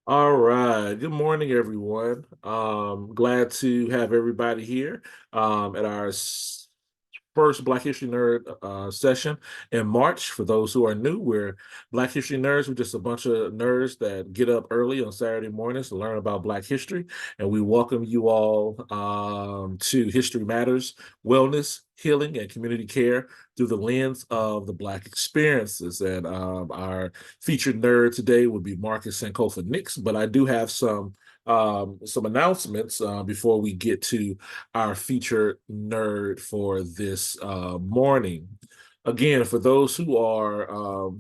All right. Good morning, everyone. Glad to have everybody here at our first Black History Nerd session in March. For those who are new, we're Black History Nerds. We're just a bunch of nerds that get up early on Saturday mornings to learn about Black history. And we welcome you all to History Matters, Wellness, Healing, and Community Care through the lens of the Black experiences. And our featured nerd today would be Marcus Sankofa Nix, but I do have some announcements before we get to our featured nerd for this morning. Again, for those who are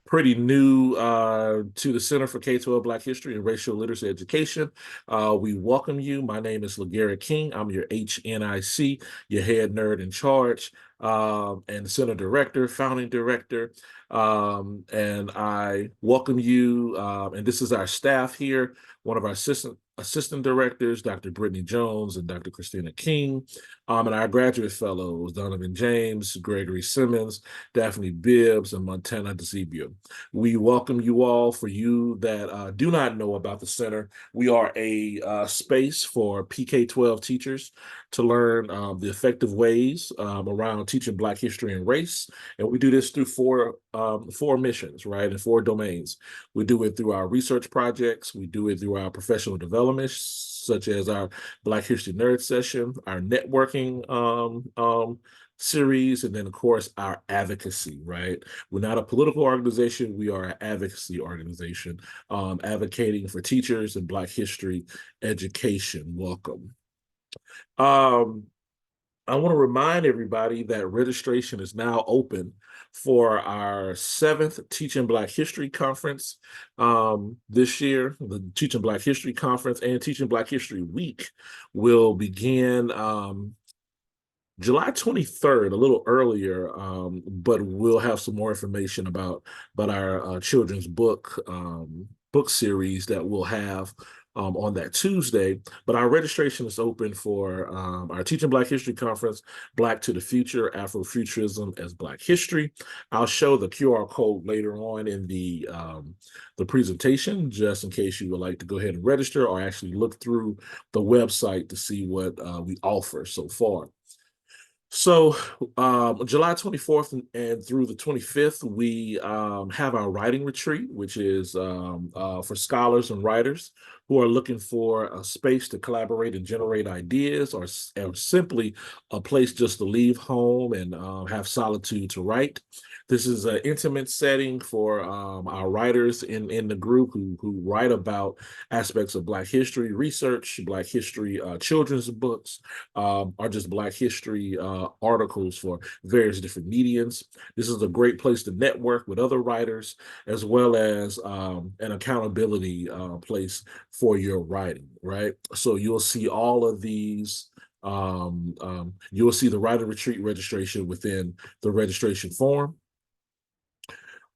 pretty new to the Center for K-12 Black History and Racial Literacy Education. We welcome you. My name is LaGarrett King. I'm your HNIC, your head nerd in charge, and Center Director, Founding Director. And I welcome you. And this is our staff here. One of our assistant directors, Dr. Brittany Jones and Dr. Christina King, and our graduate fellows, Donovan James, Gregory Simmons, Daphne Bibbs, and Montana DeZebio. We welcome you all. For you that do not know about the center, we are a space for PK-12 teachers to learn the effective ways around teaching Black history and race. And we do this through four missions, right, and four domains. We do it through our research projects. We do it through our professional development, such as our Black History Nerd session, our networking series, and then, of course, our advocacy, right? We're not a political organization. We are an advocacy organization advocating for teachers and Black history education. Welcome. Um, I want to remind everybody that registration is now open for our seventh Teaching Black History Conference this year. The Teaching Black History Conference and Teaching Black History Week will begin July 23rd, a little earlier, but we'll have some more information about our children's book series that we'll have on that Tuesday. But our registration is open for our Teaching Black History Conference, Black to the Future, Afrofuturism as Black History. I'll show the QR code later on in the presentation, just in case you would like to go ahead and register or actually look through the website to see what we offer so far. So July 24th and through the 25th, we have our writing retreat, which is for scholars and writers who are looking for a space to collaborate and generate ideas, or simply a place just to leave home and have solitude to write. This is an intimate setting for our writers in the group who write about aspects of Black history research, Black history children's books, or just Black history articles for various different mediums. This is a great place to network with other writers, as well as an accountability place for your writing, right? So you'll see all of these. You'll see the writer retreat registration within the registration form.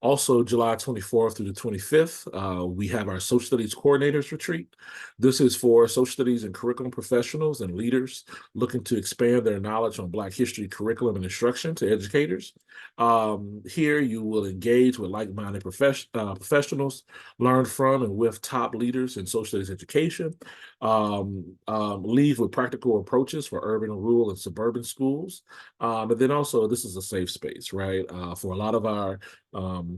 Also, July 24th through the 25th, we have our Social Studies Coordinators Retreat. This is for social studies and curriculum professionals and leaders looking to expand their knowledge on Black history curriculum and instruction to educators. Here, you will engage with like-minded professionals, learn from and with top leaders in social studies education, leave with practical approaches for urban, rural, and suburban schools. And then also, this is a safe space, right? For a lot of our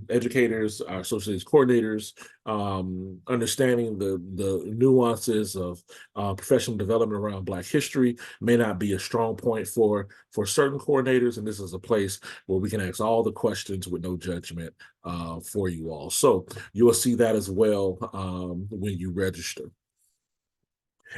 educators, our social studies coordinators, understanding the nuances of professional development around Black history may not be a strong point for certain coordinators, and this is a place where we can ask all the questions with no judgment for you all. So you will see that as well when you register.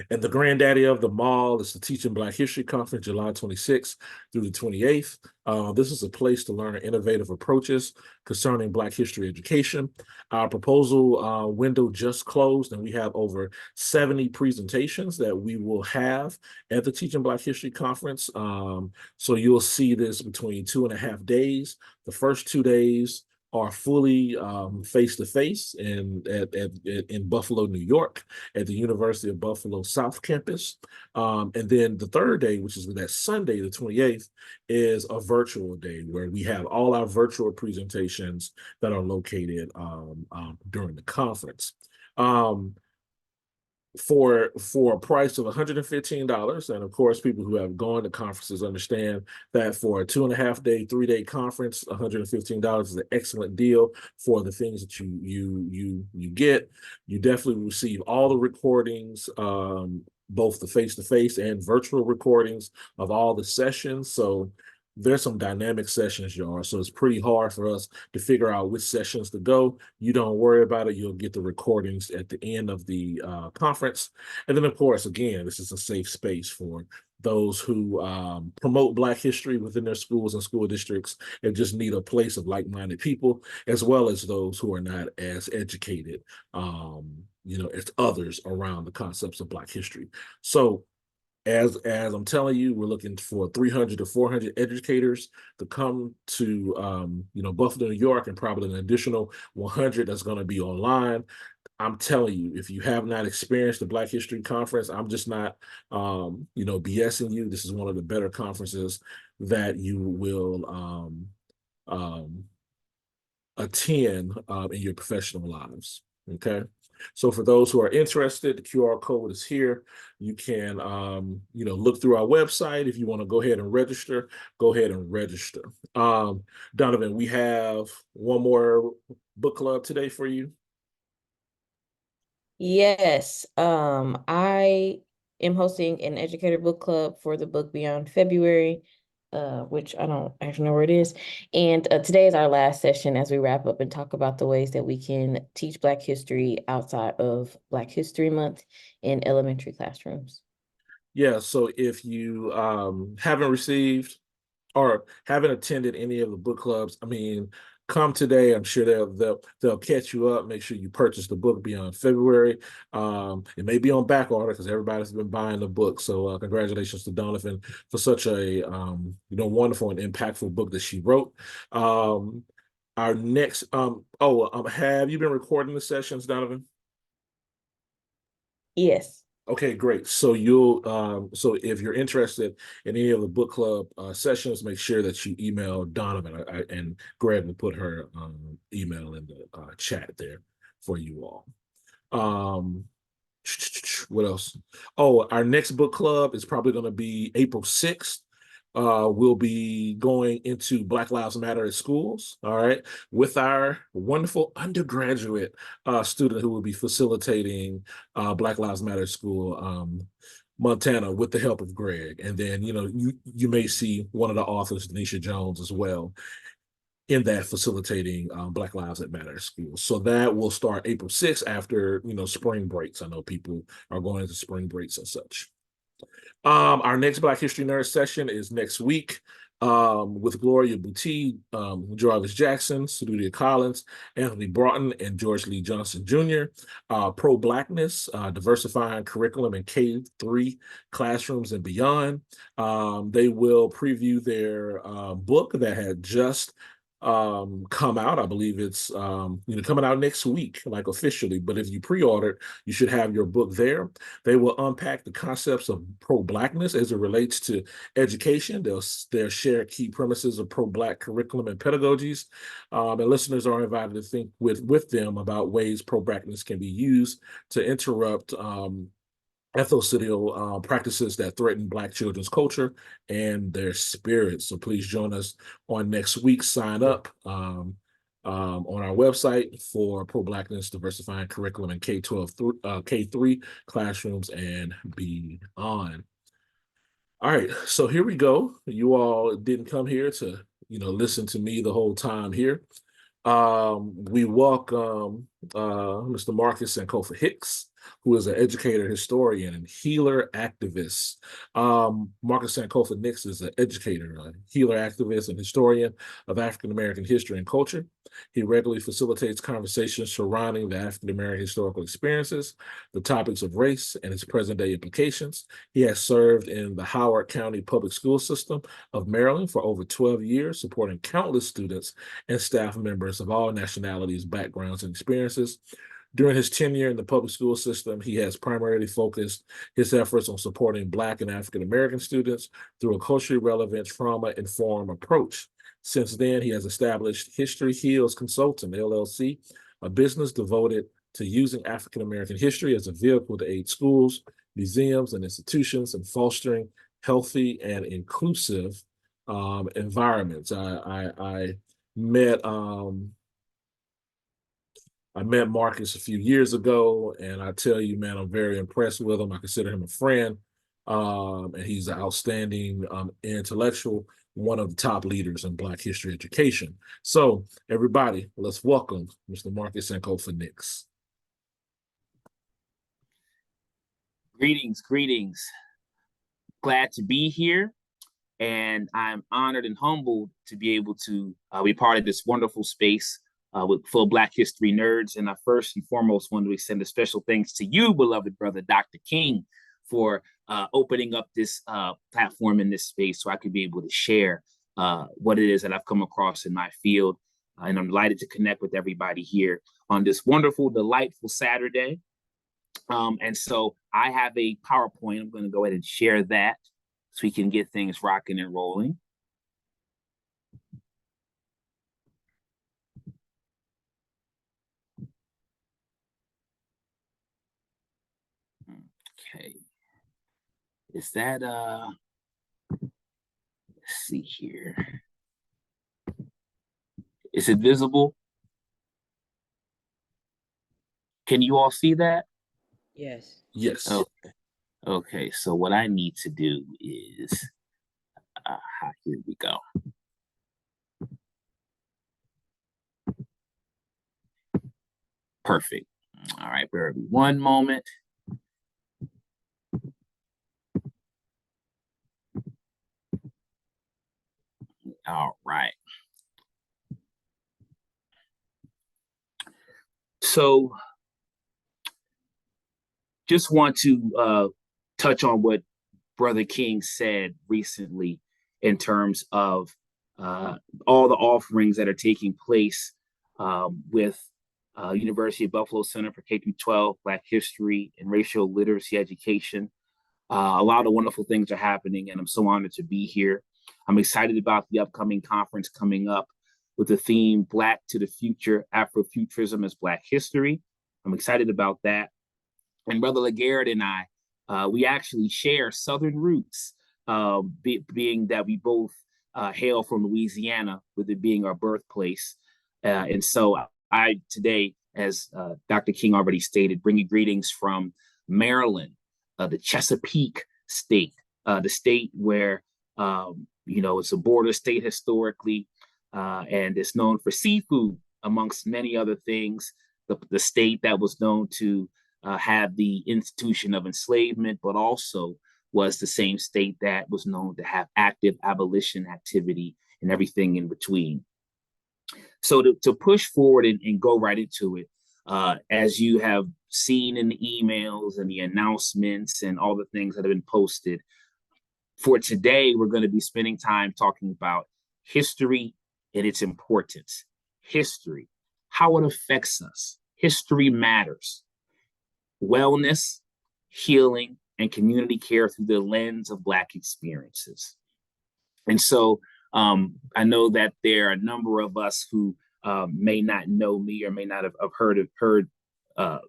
And the granddaddy of them all is the Teaching Black History Conference, July 26th through the 28th. This is a place to learn innovative approaches concerning Black history education. Our proposal window just closed, and we have over 70 presentations that we will have at the Teaching Black History Conference. So you'll see this between 2.5 days. The first 2 days are fully face-to-face in Buffalo, New York, at the University of Buffalo South Campus. And then the third day, which is that Sunday, the 28th, is a virtual day where we have all our virtual presentations that are located during the conference. Um, for a price of $115. And of course, people who have gone to conferences understand that for a 2.5 day, 3 day conference, $115 is an excellent deal for the things that you get. You definitely receive all the recordings, both the face-to-face and virtual recordings of all the sessions. So there's some dynamic sessions, y'all. So it's pretty hard for us to figure out which sessions to go. You don't worry about it. You'll get the recordings at the end of the conference. And then, of course, again, this is a safe space for those who promote Black history within their schools and school districts and just need a place of like-minded people, as well as those who are not as educated, as others around the concepts of Black history. So as I'm telling you, we're looking for 300 to 400 educators to come to Buffalo, New York, and probably an additional 100 that's going to be online. I'm telling you, if you have not experienced the Black History Conference, I'm just not BSing you. This is one of the better conferences that you will attend in your professional lives. Okay. So for those who are interested, the QR code is here. You can, look through our website. If you want to go ahead and register, go ahead and register. Donovan, we have one more book club today for you. Yes, I am hosting an educator book club for the book Beyond February, which I don't actually know where it is. And today is our last session as we wrap up and talk about the ways that we can teach Black history outside of Black History Month in elementary classrooms. Yeah, so if you haven't received or haven't attended any of the book clubs, I mean, come today. I'm sure they'll catch you up. Make sure you purchase the book Beyond February. It may be on back order because everybody's been buying the book. So congratulations to Donovan for such a wonderful and impactful book that she wrote. Our next have you been recording the sessions, Donovan? Yes. Okay, great. So so if you're interested in any of the book club sessions, make sure that you email Donovan, and Greg will put her email in the chat there for you all. Um, what else? Oh, our next book club is probably going to be April 6th. We'll be going into Black Lives Matter at schools, all right, with our wonderful undergraduate student who will be facilitating Black Lives Matter School, Montana, with the help of Greg. And then, you may see one of the authors, Denisha Jones, as well, in that facilitating Black Lives That Matter School. So that will start April 6th after, spring breaks. I know people are going into spring breaks and such. Our next Black History Nerd session is next week with Gloria Boutte, Jarvis Jackson, Sadudia Collins, Anthony Broughton, and George Lee Johnson Jr. Pro-Blackness, diversifying curriculum in K-3 classrooms and beyond. They will preview their book that had just come out. I believe it's coming out next week, like officially. But if you pre-ordered, you should have your book there. They will unpack the concepts of pro-Blackness as it relates to education. They'll share key premises of pro-Black curriculum and pedagogies. And listeners are invited to think with them about ways pro-Blackness can be used to interrupt ethnocidal practices that threaten Black children's culture and their spirits. So please join us on next week. Sign up on our website for Pro-Blackness, diversifying curriculum in K-3 classrooms and beyond. All right, so here we go. You all didn't come here to, listen to me the whole time here. We welcome Mr. Marcus SANKOFA Hicks. who is an educator, historian, and healer activist. Marcus Sankofa Nix is an educator, a healer activist, and historian of African American history and culture. He regularly facilitates conversations surrounding the African American historical experiences, the topics of race, and its present day implications. He has served in the Howard County Public School System of Maryland for over 12 years, supporting countless students and staff members of all nationalities, backgrounds, and experiences. During his tenure in the public school system, he has primarily focused his efforts on supporting Black and African American students through a culturally relevant, trauma-informed approach. Since then, he has established History Heals Consulting, LLC, a business devoted to using African American history as a vehicle to aid schools, museums, and institutions in fostering healthy and inclusive environments. Met I met Marcus a few years ago, and I tell you, man, I'm very impressed with him. I consider him a friend, and he's an outstanding intellectual, one of the top leaders in Black history education. So, everybody, let's welcome Mr. Marcus Sankofa Nix. Greetings, greetings. Glad to be here. And I'm honored and humbled to be able to be part of this wonderful space full of Black history nerds. And I first and foremost want to extend a special thanks to you, beloved brother, Dr. King, for opening up this platform in this space so I could be able to share what it is that I've come across in my field. And I'm delighted to connect with everybody here on this wonderful, delightful Saturday. And so I have a PowerPoint. I'm going to go ahead and share that so we can get things rocking and rolling. Okay. Is that, let's see here. Is it visible? Can you all see that? Yes. Yes. Okay. Okay. So what I need to do is, here we go. Perfect. All right, bear with me one moment. All right. So just want to touch on what Brother King said recently in terms of all the offerings that are taking place with University of Buffalo Center for K-12 Black History and Racial Literacy Education. A lot of wonderful things are happening, and I'm so honored to be here. I'm excited about the upcoming conference coming up with the theme Black to the Future, Afrofuturism as Black History. I'm excited about that. And Brother Lagarde and I, we actually share Southern roots, being that we both hail from Louisiana, with it being our birthplace. And so I today, as Dr. King already stated, bring you greetings from Maryland, the Chesapeake state, the state where, it's a border state historically, and it's known for seafood, amongst many other things. The state that was known to have the institution of enslavement, but also was the same state that was known to have active abolition activity and everything in between. So to push forward and go right into it, as you have seen in the emails and the announcements and all the things that have been posted, for today, we're going to be spending time talking about history and its importance. History, how it affects us. History matters. Wellness, healing, and community care through the lens of Black experiences. And so I know that there are a number of us who may not know me or may not have heard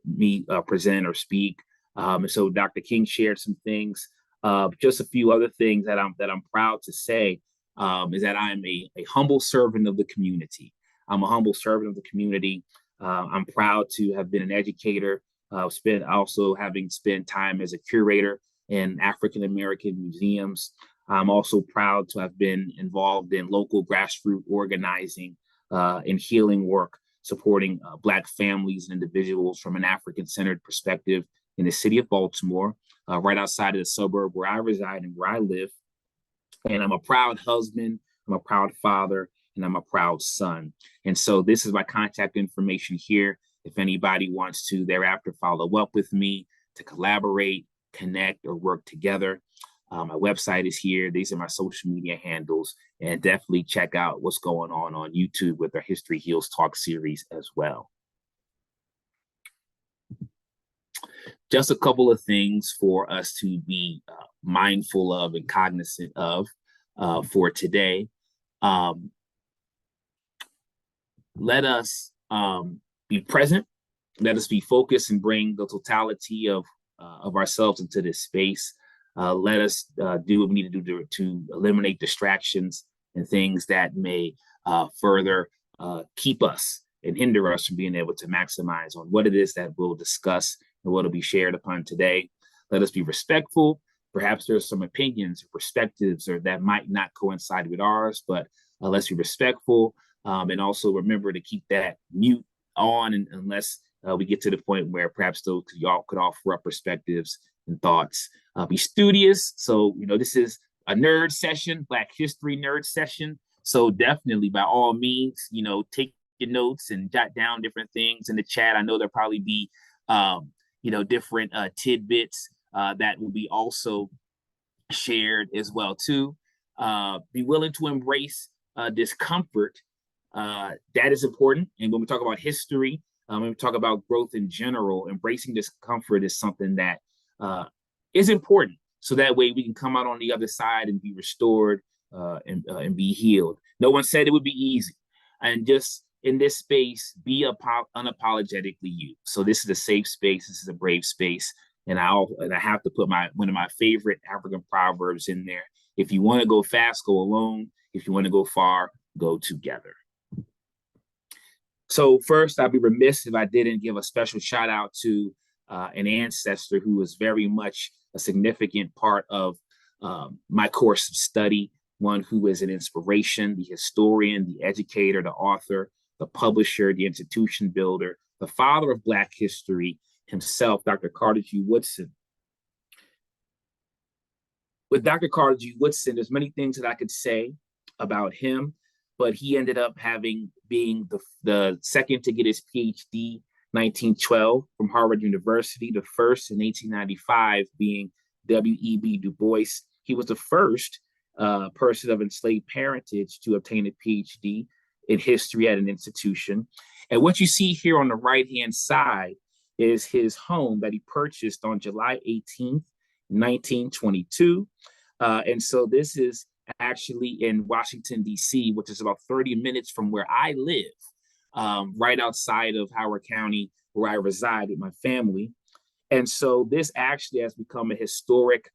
me present or speak. And so Dr. King shared some things. Just a few other things that I'm proud to say is that I'm a humble servant of the community. I'm a humble servant of the community. I'm proud to have been an educator. Also having spent time as a curator in African American museums. I'm also proud to have been involved in local grassroots organizing and healing work, supporting Black families and individuals from an African-centered perspective in the city of Baltimore, right outside of the suburb where I reside and where I live. And I'm a proud husband, I'm a proud father, and I'm a proud son. And so this is my contact information here. If anybody wants to thereafter follow up with me to collaborate, connect, or work together, my website is here. These are my social media handles. And definitely check out what's going on YouTube with our History Heals Talk series as well. Just a couple of things for us to be mindful of and cognizant of for today. Let us be present. Let us be focused and bring the totality of ourselves into this space. Let us do what we need to do to eliminate distractions and things that may further keep us and hinder us from being able to maximize on what it is that we'll discuss and what will be shared upon today. Let us be respectful. Perhaps there's some opinions or perspectives or that might not coincide with ours, but let's be respectful. And also remember to keep that mute on unless we get to the point where perhaps those y'all could offer up perspectives and thoughts. Be studious. So, this is a nerd session, Black History nerd session. So definitely, by all means, take your notes and jot down different things in the chat. I know there'll probably be, different tidbits that will be also shared as well too. Be willing to embrace discomfort. That is important. And when we talk about history, when we talk about growth in general, embracing discomfort is something that is important. So that way we can come out on the other side and be restored and be healed. No one said it would be easy. And just in this space, be unapologetically you. So this is a safe space. This is a brave space. And I have to put one of my favorite African proverbs in there. If you want to go fast, go alone. If you want to go far, go together. So first, I'd be remiss if I didn't give a special shout out to an ancestor who was very much a significant part of my course of study, one who is an inspiration, the historian, the educator, the author, the publisher, the institution builder, the father of Black history himself, Dr. Carter G. Woodson. With Dr. Carter G. Woodson, there's many things that I could say about him, but he ended up being the second to get his PhD 1912 from Harvard University, the first in 1895 being W.E.B. Du Bois. He was the first person of enslaved parentage to obtain a PhD in history at an institution. And what you see here on the right-hand side is his home that he purchased on July 18th, 1922. And so this is actually in Washington, D.C., which is about 30 minutes from where I live, right outside of Howard County, where I reside with my family. And so this actually has become a historic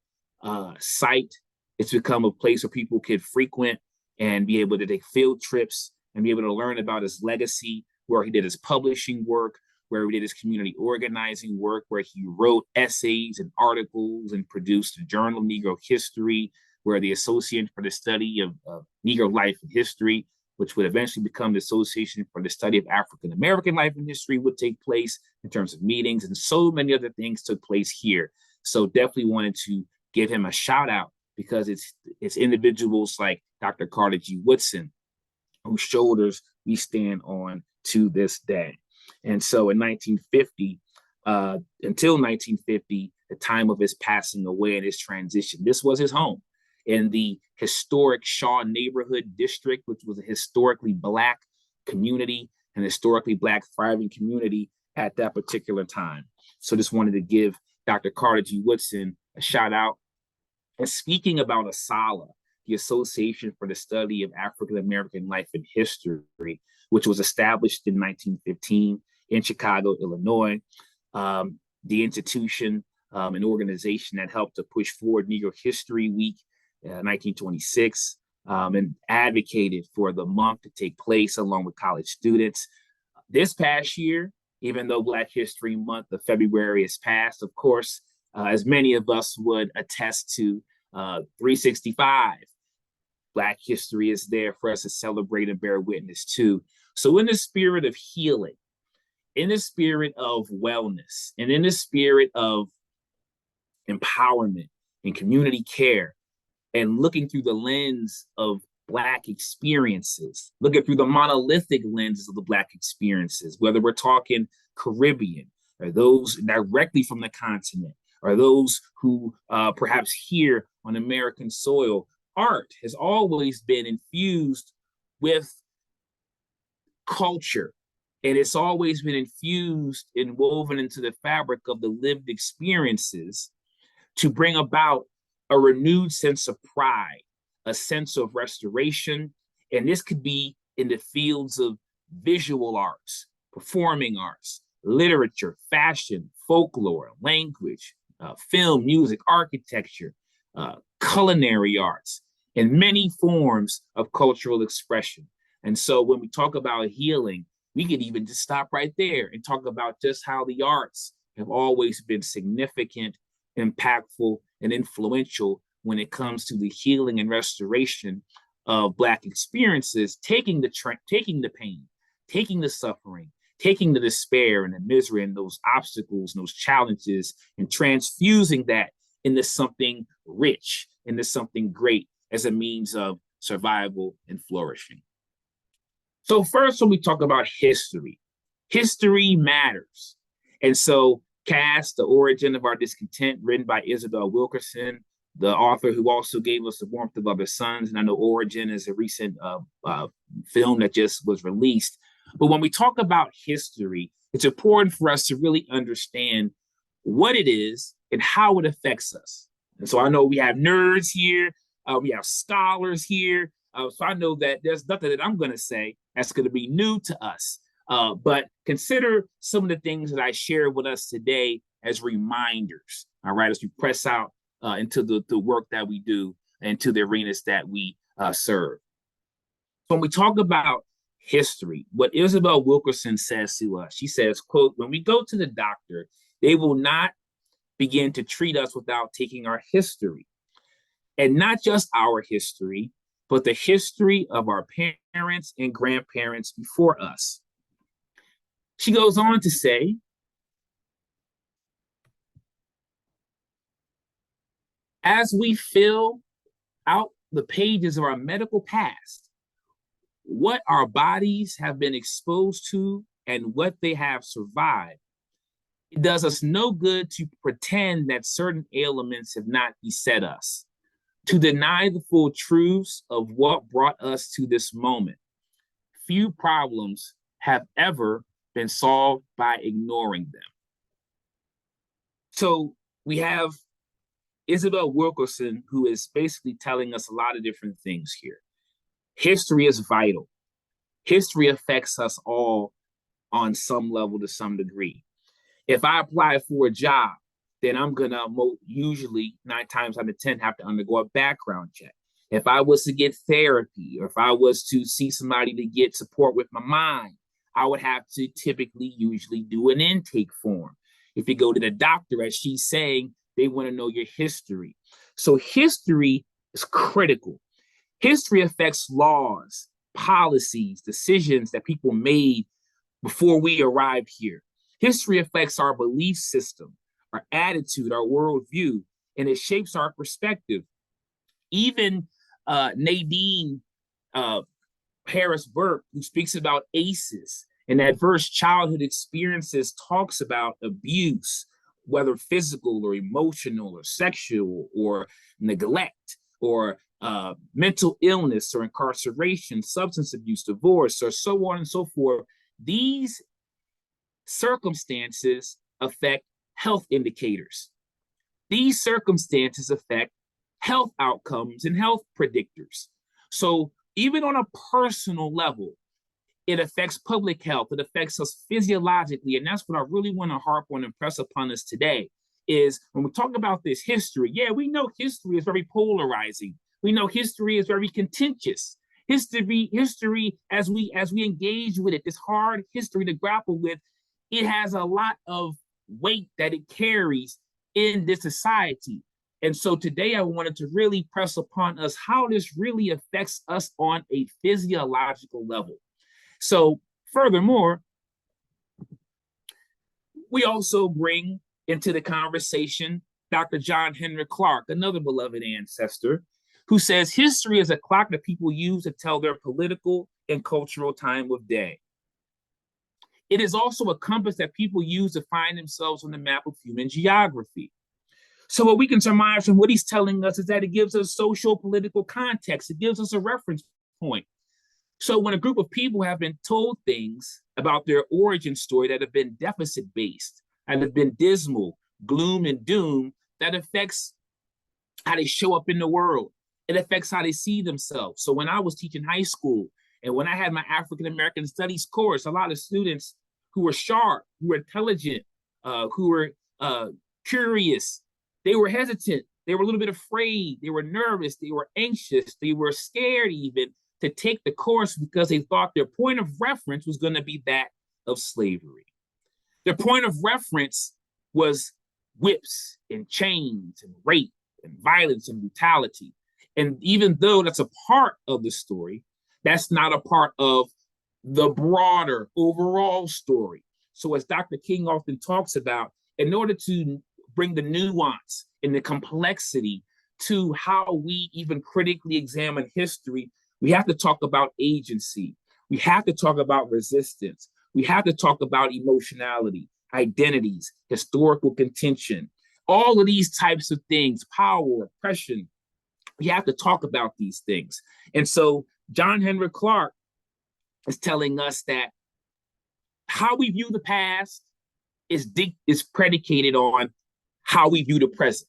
site. It's become a place where people could frequent and be able to take field trips and be able to learn about his legacy, where he did his publishing work, where he did his community organizing work, where he wrote essays and articles and produced a journal, Negro History, where the Association for the Study of Negro Life and History, which would eventually become the Association for the Study of African American Life and History, would take place in terms of meetings, and so many other things took place here. So definitely wanted to give him a shout out because it's individuals like Dr. Carter G. Woodson whose shoulders we stand on to this day. And so in 1950, until 1950, the time of his passing away and his transition, this was his home in the historic Shaw neighborhood district, which was a historically Black community and historically Black thriving community at that particular time. So just wanted to give Dr. Carter G. Woodson a shout out. And speaking about ASALH, the Association for the Study of African American Life and History, which was established in 1915 in Chicago, Illinois. The institution, an organization that helped to push forward Negro History Week, 1926, and advocated for the month to take place along with college students. This past year, even though Black History Month of February has passed, of course, as many of us would attest to, 365, Black history is there for us to celebrate and bear witness to. So in the spirit of healing, in the spirit of wellness and in the spirit of empowerment and community care, and looking through the lens of Black experiences, looking through the monolithic lenses of the Black experiences, whether we're talking Caribbean or those directly from the continent or those who perhaps here on American soil, art has always been infused with culture. And it's always been infused and woven into the fabric of the lived experiences to bring about a renewed sense of pride, a sense of restoration. And this could be in the fields of visual arts, performing arts, literature, fashion, folklore, language, film, music, architecture, culinary arts, and many forms of cultural expression. And so when we talk about healing, we could even just stop right there and talk about just how the arts have always been significant, impactful, and influential when it comes to the healing and restoration of Black experiences, taking the pain, taking the suffering, taking the despair and the misery and those obstacles and those challenges, and transfusing that into something rich, into something great as a means of survival and flourishing. So first, when we talk about history, history matters. And so Caste, The Origin of Our Discontent, written by Isabel Wilkerson, the author who also gave us The Warmth of Other Suns. And I know Origin is a recent film that just was released. But when we talk about history, it's important for us to really understand what it is and how it affects us. And so I know we have nerds here, we have scholars here. So I know that there's nothing that I'm going to say that's going to be new to us. But consider some of the things that I share with us today as reminders, all right, as we press out into the work that we do and to the arenas that we serve. So when we talk about history, what Isabel Wilkerson says to us, she says, quote, when we go to the doctor, they will not begin to treat us without taking our history. And not just our history, but the history of our parents and grandparents before us. She goes on to say, as we fill out the pages of our medical past, what our bodies have been exposed to and what they have survived, it does us no good to pretend that certain ailments have not beset us, to deny the full truths of what brought us to this moment. Few problems have ever been solved by ignoring them. So we have Isabel Wilkerson, who is basically telling us a lot of different things here. History is vital. History affects us all on some level to some degree. If I apply for a job, then I'm gonna usually 9 times out of 10 have to undergo a background check. If I was to get therapy, or if I was to see somebody to get support with my mind, I would have to typically usually do an intake form. If you go to the doctor, as she's saying, they want to know your history. So history is critical. History affects laws, policies, decisions that people made before we arrived here. History affects our belief system, our attitude, our worldview, and it shapes our perspective. Even Nadine Harris Burke, who speaks about ACEs and adverse childhood experiences, talks about abuse, whether physical or emotional or sexual or neglect or mental illness or incarceration, substance abuse, divorce, or so on and so forth. These circumstances affect health indicators. These circumstances affect health outcomes and health predictors. So even on a personal level, it affects public health. It affects us physiologically. And that's what I really want to harp on and press upon us today is when we talk about this history, yeah, we know history is very polarizing. We know history is very contentious. History, as we engage with it, this hard history to grapple with, it has a lot of weight that it carries in this society. And so today I wanted to really press upon us how this really affects us on a physiological level. So furthermore, We also bring into the conversation Dr. John Henry Clark, another beloved ancestor, who says history is a clock that people use to tell their political and cultural time of day. It is also a compass that people use to find themselves on the map of human geography. So what we can surmise from what he's telling us is that it gives us social political context. It gives us a reference point. So when a group of people have been told things about their origin story that have been deficit based and have been dismal, gloom and doom, that affects how they show up in the world. It affects how they see themselves. So when I was teaching high school and when I had my African American studies course, a lot of students who were sharp, who were intelligent, who were curious, they were hesitant. They were a little bit afraid. They were nervous. They were anxious. They were scared even to take the course because they thought their point of reference was going to be that of slavery. Their point of reference was whips and chains and rape and violence and brutality. And even though that's a part of the story, that's not a part of the broader overall story. So as Dr. King often talks about, in order to bring the nuance and the complexity to how we even critically examine history, we have to talk about agency. We have to talk about resistance. We have to talk about emotionality, identities, historical contention, all of these types of things, power, oppression. We have to talk about these things. And so John Henry Clark is telling us that how we view the past is predicated on how we view the present.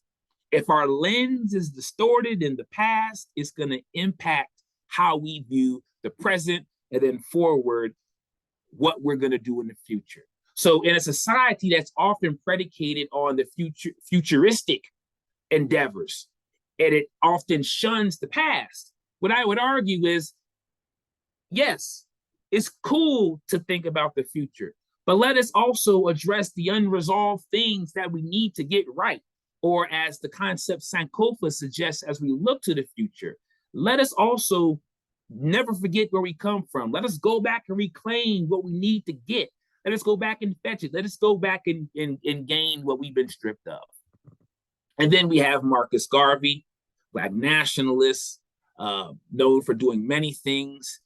If our lens is distorted in the past, it's going to impact how we view the present and then forward what we're going to do in the future. So in a society that's often predicated on the futuristic endeavors, and it often shuns the past, what I would argue is, yes, it's cool to think about the future, but let us also address the unresolved things that we need to get right. Or as the concept SANKOFA suggests, as we look to the future, let us also never forget where we come from. Let us go back and reclaim what we need to get. Let us go back and fetch it. Let us go back and gain what we've been stripped of. And then we have Marcus Garvey, Black nationalist, known for doing many things,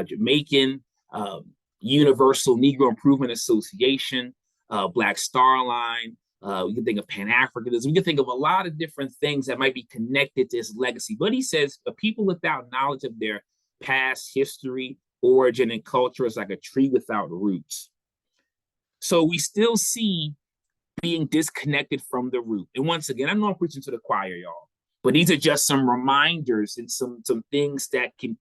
Jamaican, Universal Negro Improvement Association, Black Star Line. We can think of Pan-Africanism. We can think of a lot of different things that might be connected to his legacy. But he says, a people without knowledge of their past history, origin, and culture is like a tree without roots. So we still see being disconnected from the root. And once again, I know I'm preaching to the choir, y'all, but these are just some reminders and some things that we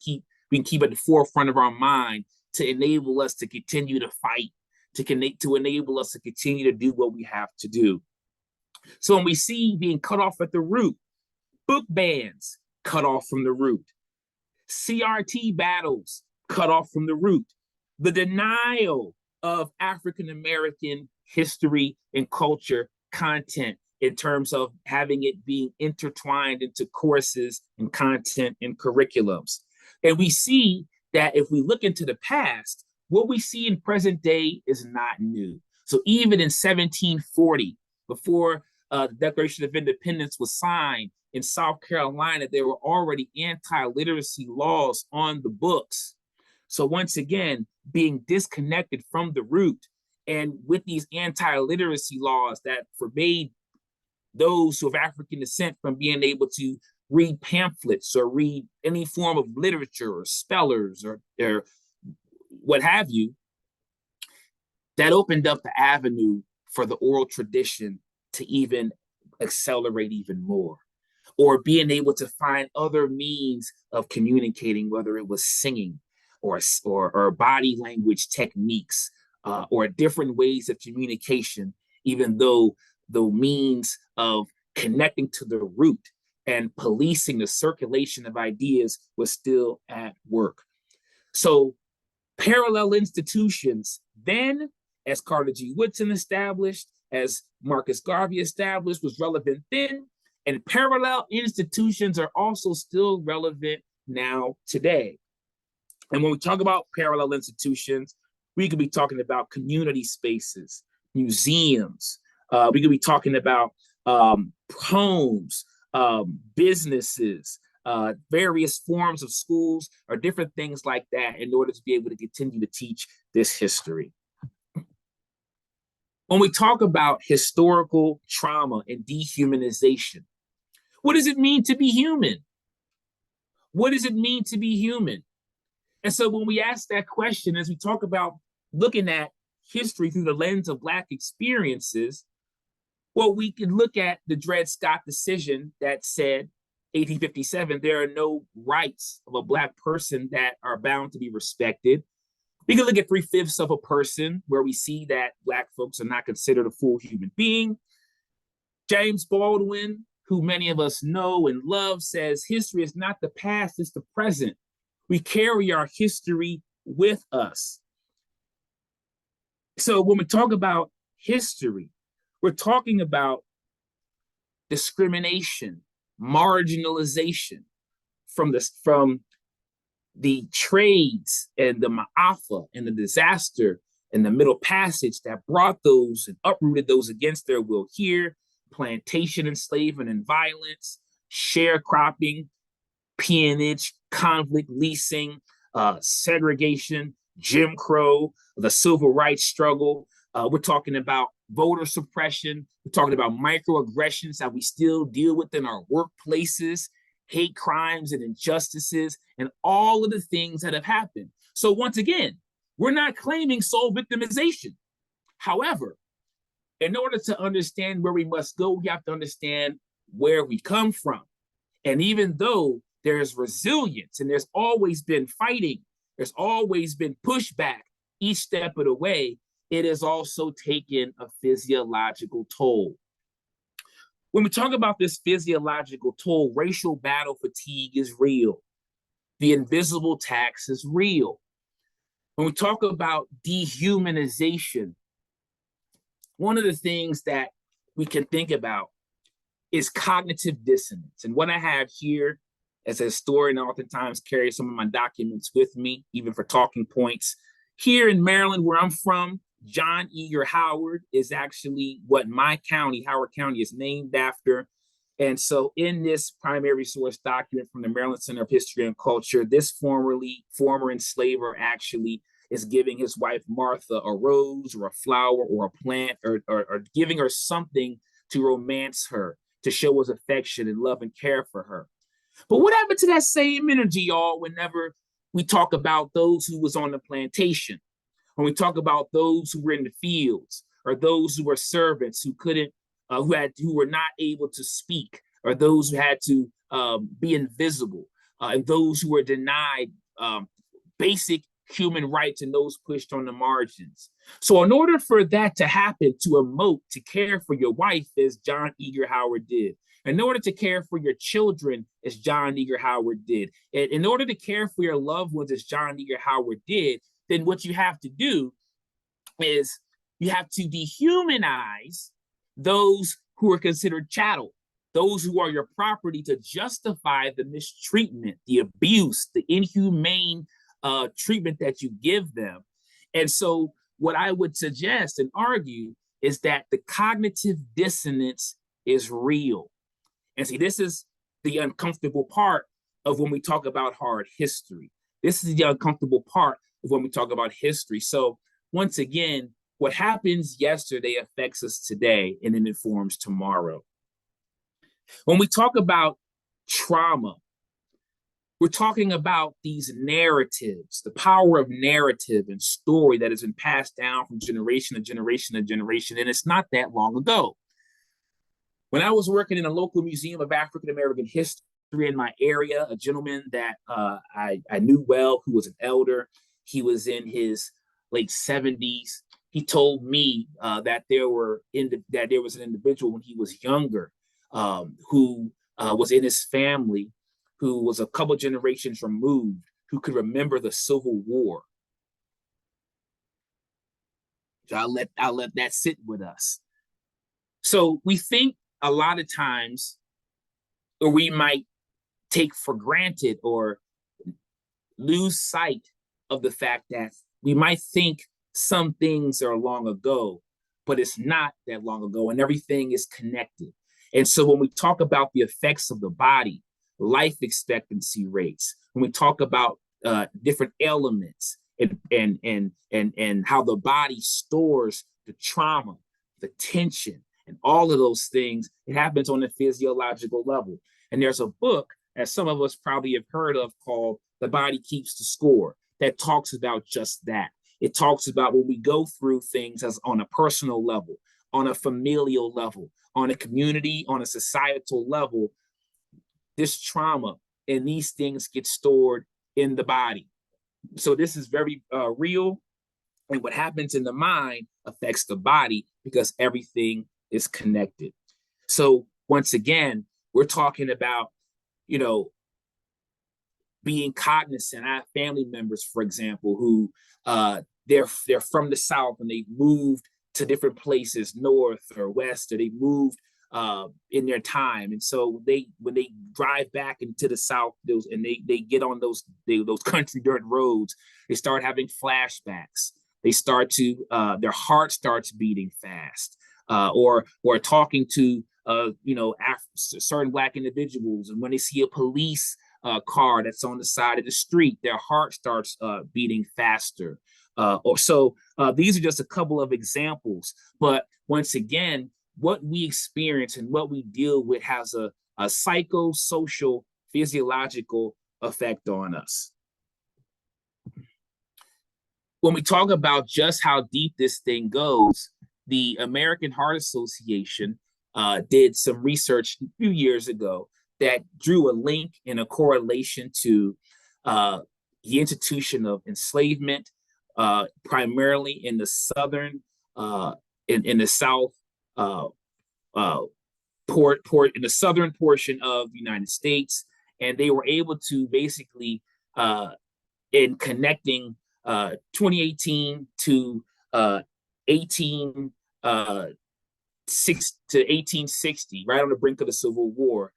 can keep at the forefront of our mind to enable us to continue to fight, to enable us to continue to do what we have to do. So when we see being cut off at the root, book bans cut off from the root, CRT battles cut off from the root, the denial of African American history and culture content in terms of having it being intertwined into courses and content and curriculums. And we see that if we look into the past, what we see in present day is not new. So even in 1740, before the Declaration of Independence was signed in South Carolina, there were already anti-literacy laws on the books. So once again, being disconnected from the root, and with these anti-literacy laws that forbade those who have African descent from being able to read pamphlets or read any form of literature or spellers or what have you, that opened up the avenue for the oral tradition to even accelerate even more, or being able to find other means of communicating, whether it was singing or body language techniques or different ways of communication, even though the means of connecting to the root and policing the circulation of ideas was still at work. So parallel institutions then, as Carter G. Woodson established, as Marcus Garvey established, was relevant then, and parallel institutions are also still relevant now today. And when we talk about parallel institutions, we could be talking about community spaces, museums. We could be talking about homes, businesses, various forms of schools, or different things like that in order to be able to continue to teach this history. When we talk about historical trauma and dehumanization, what does it mean to be human? What does it mean to be human? And so when we ask that question, as we talk about looking at history through the lens of Black experiences, well, we can look at the Dred Scott decision that said, 1857, there are no rights of a Black person that are bound to be respected. We can look at 3/5 of a person, where we see that Black folks are not considered a full human being. James Baldwin, who many of us know and love, says history is not the past, it's the present. We carry our history with us. So when we talk about history, we're talking about discrimination, marginalization from the trades and the Ma'afa and the disaster and the Middle Passage that brought those and uprooted those against their will here, plantation enslavement and violence, sharecropping, peonage, conflict leasing, segregation, Jim Crow, the civil rights struggle. We're talking about voter suppression. We're talking about microaggressions that we still deal with in our workplaces, hate crimes and injustices, and all of the things that have happened. So once again, we're not claiming sole victimization. However, in order to understand where we must go, we have to understand where we come from. And even though there's resilience and there's always been fighting, there's always been pushback each step of the way, it has also taken a physiological toll. When we talk about this physiological toll, racial battle fatigue is real. The invisible tax is real. When we talk about dehumanization, one of the things that we can think about is cognitive dissonance. And what I have here as a historian, I oftentimes carry some of my documents with me, even for talking points. Here in Maryland, where I'm from, John Eager Howard is actually what my county, Howard County, is named after. And so in this primary source document from the Maryland Center of History and Culture, this former enslaver actually is giving his wife Martha a rose or a flower or a plant, or giving her something to romance her, to show his affection and love and care for her. But what happened to that same energy, y'all, whenever we talk about those who was on the plantation, when we talk about those who were in the fields, or those who were servants who couldn't, who were not able to speak, or those who had to be invisible, and those who were denied basic human rights and those pushed on the margins. So in order for that to happen, to emote, to care for your wife, as John Eager Howard did, in order to care for your children, as John Eager Howard did, and in order to care for your loved ones, as John Eager Howard did, then what you have to do is you have to dehumanize those who are considered chattel, those who are your property, to justify the mistreatment, the abuse, the inhumane treatment that you give them. And so what I would suggest and argue is that the cognitive dissonance is real. And see, this is the uncomfortable part of when we talk about hard history. This is the uncomfortable part of when we talk about history. So once again, what happens yesterday affects us today, and it informs tomorrow. When we talk about trauma, we're talking about these narratives, the power of narrative and story that has been passed down from generation to generation to generation, and it's not that long ago. When I was working in a local museum of African American history in my area, a gentleman that I knew well, who was an elder, he was in his late 70s. He told me that there was an individual when he was younger who was in his family, who was a couple generations removed, who could remember the Civil War. So I'll let that sit with us. So we think a lot of times, or we might take for granted or lose sight of the fact that we might think some things are long ago, but it's not that long ago, and everything is connected. And so when we talk about the effects of the body, life expectancy rates, when we talk about different elements and how the body stores the trauma, the tension, and all of those things, it happens on a physiological level. And there's a book, as some of us probably have heard of, called The Body Keeps the Score, that talks about just that. It talks about when we go through things as on a personal level, on a familial level, on a community, on a societal level, this trauma and these things get stored in the body. So this is very real. And what happens in the mind affects the body because everything is connected. So once again, we're talking about, you know, being cognizant. I have family members, for example, who they're from the South and they moved to different places, north or west, or they moved in their time. And so when they drive back into the South, and they get on those country dirt roads, they start having flashbacks. They start to their heart starts beating fast, or talking to certain Black individuals, and when they see a police car that's on the side of the street, their heart starts beating faster. These are just a couple of examples. But once again, what we experience and what we deal with has a psychosocial, physiological effect on us. When we talk about just how deep this thing goes, the American Heart Association did some research a few years ago that drew a link and a correlation to the institution of enslavement, primarily in the southern, in the south, in the southern portion of the United States, and they were able to basically, in connecting 2018 to 1860, right on the brink of the Civil War,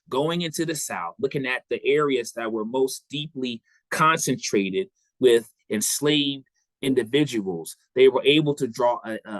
going into the South, looking at the areas that were most deeply concentrated with enslaved individuals, they were able to draw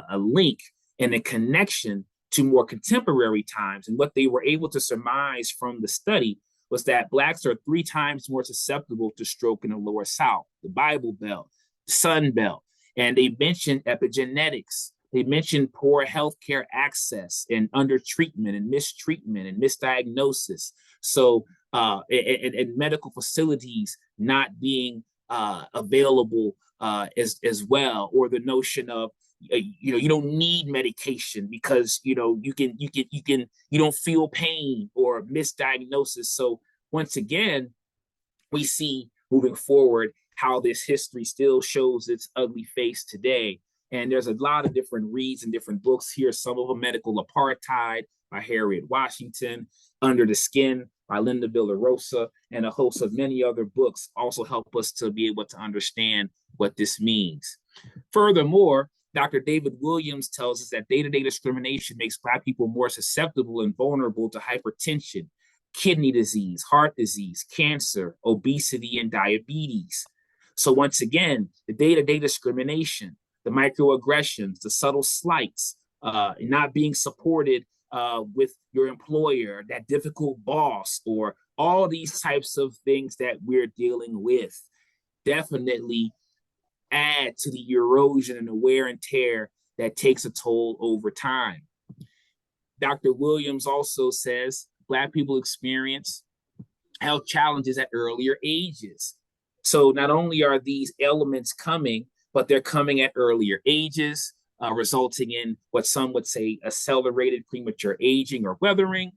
a link and a connection to more contemporary times. And what they were able to surmise from the study was that Blacks are 3 times more susceptible to stroke in the lower South, the Bible Belt, Sun Belt. And they mentioned epigenetics. They mentioned poor healthcare access and undertreatment and mistreatment and misdiagnosis. So, and medical facilities not being available as well, or the notion of you don't need medication because you don't feel pain, or misdiagnosis. So once again, we see moving forward how this history still shows its ugly face today. And there's a lot of different reads and different books here. Some of them: Medical Apartheid by Harriet Washington, Under the Skin by Linda Villarosa, and a host of many other books also help us to be able to understand what this means. Furthermore, Dr. David Williams tells us that day-to-day discrimination makes Black people more susceptible and vulnerable to hypertension, kidney disease, heart disease, cancer, obesity, and diabetes. So once again, the day-to-day discrimination, the microaggressions, the subtle slights, not being supported with your employer, that difficult boss, or all these types of things that we're dealing with, definitely add to the erosion and the wear and tear that takes a toll over time. Dr. Williams also says Black people experience health challenges at earlier ages. So not only are these elements coming, but they're coming at earlier ages, resulting in what some would say accelerated premature aging or weathering.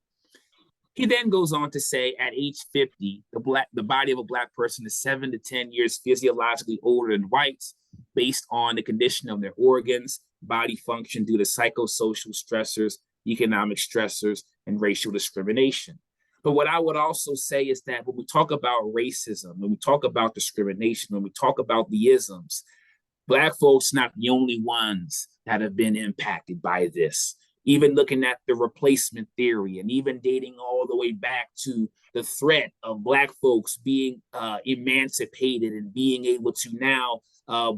He then goes on to say at age 50, the body of a Black person is 7 to 10 years physiologically older than whites, based on the condition of their organs, body function due to psychosocial stressors, economic stressors, and racial discrimination. But what I would also say is that when we talk about racism, when we talk about discrimination, when we talk about the isms, Black folks not the only ones that have been impacted by this. Even looking at the replacement theory, and even dating all the way back to the threat of Black folks being emancipated and being able to now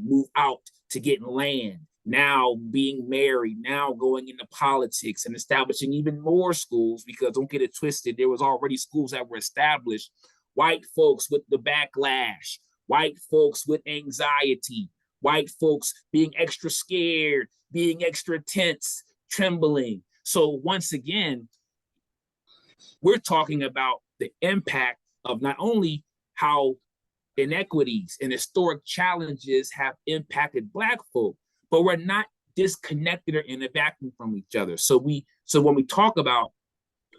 move out to get land, now being married, now going into politics and establishing even more schools, because don't get it twisted, there was already schools that were established. White folks with the backlash, white folks with anxiety, white folks being extra scared, being extra tense, trembling. So once again, we're talking about the impact of not only how inequities and historic challenges have impacted Black folk, but we're not disconnected or in a vacuum from each other. So when we talk about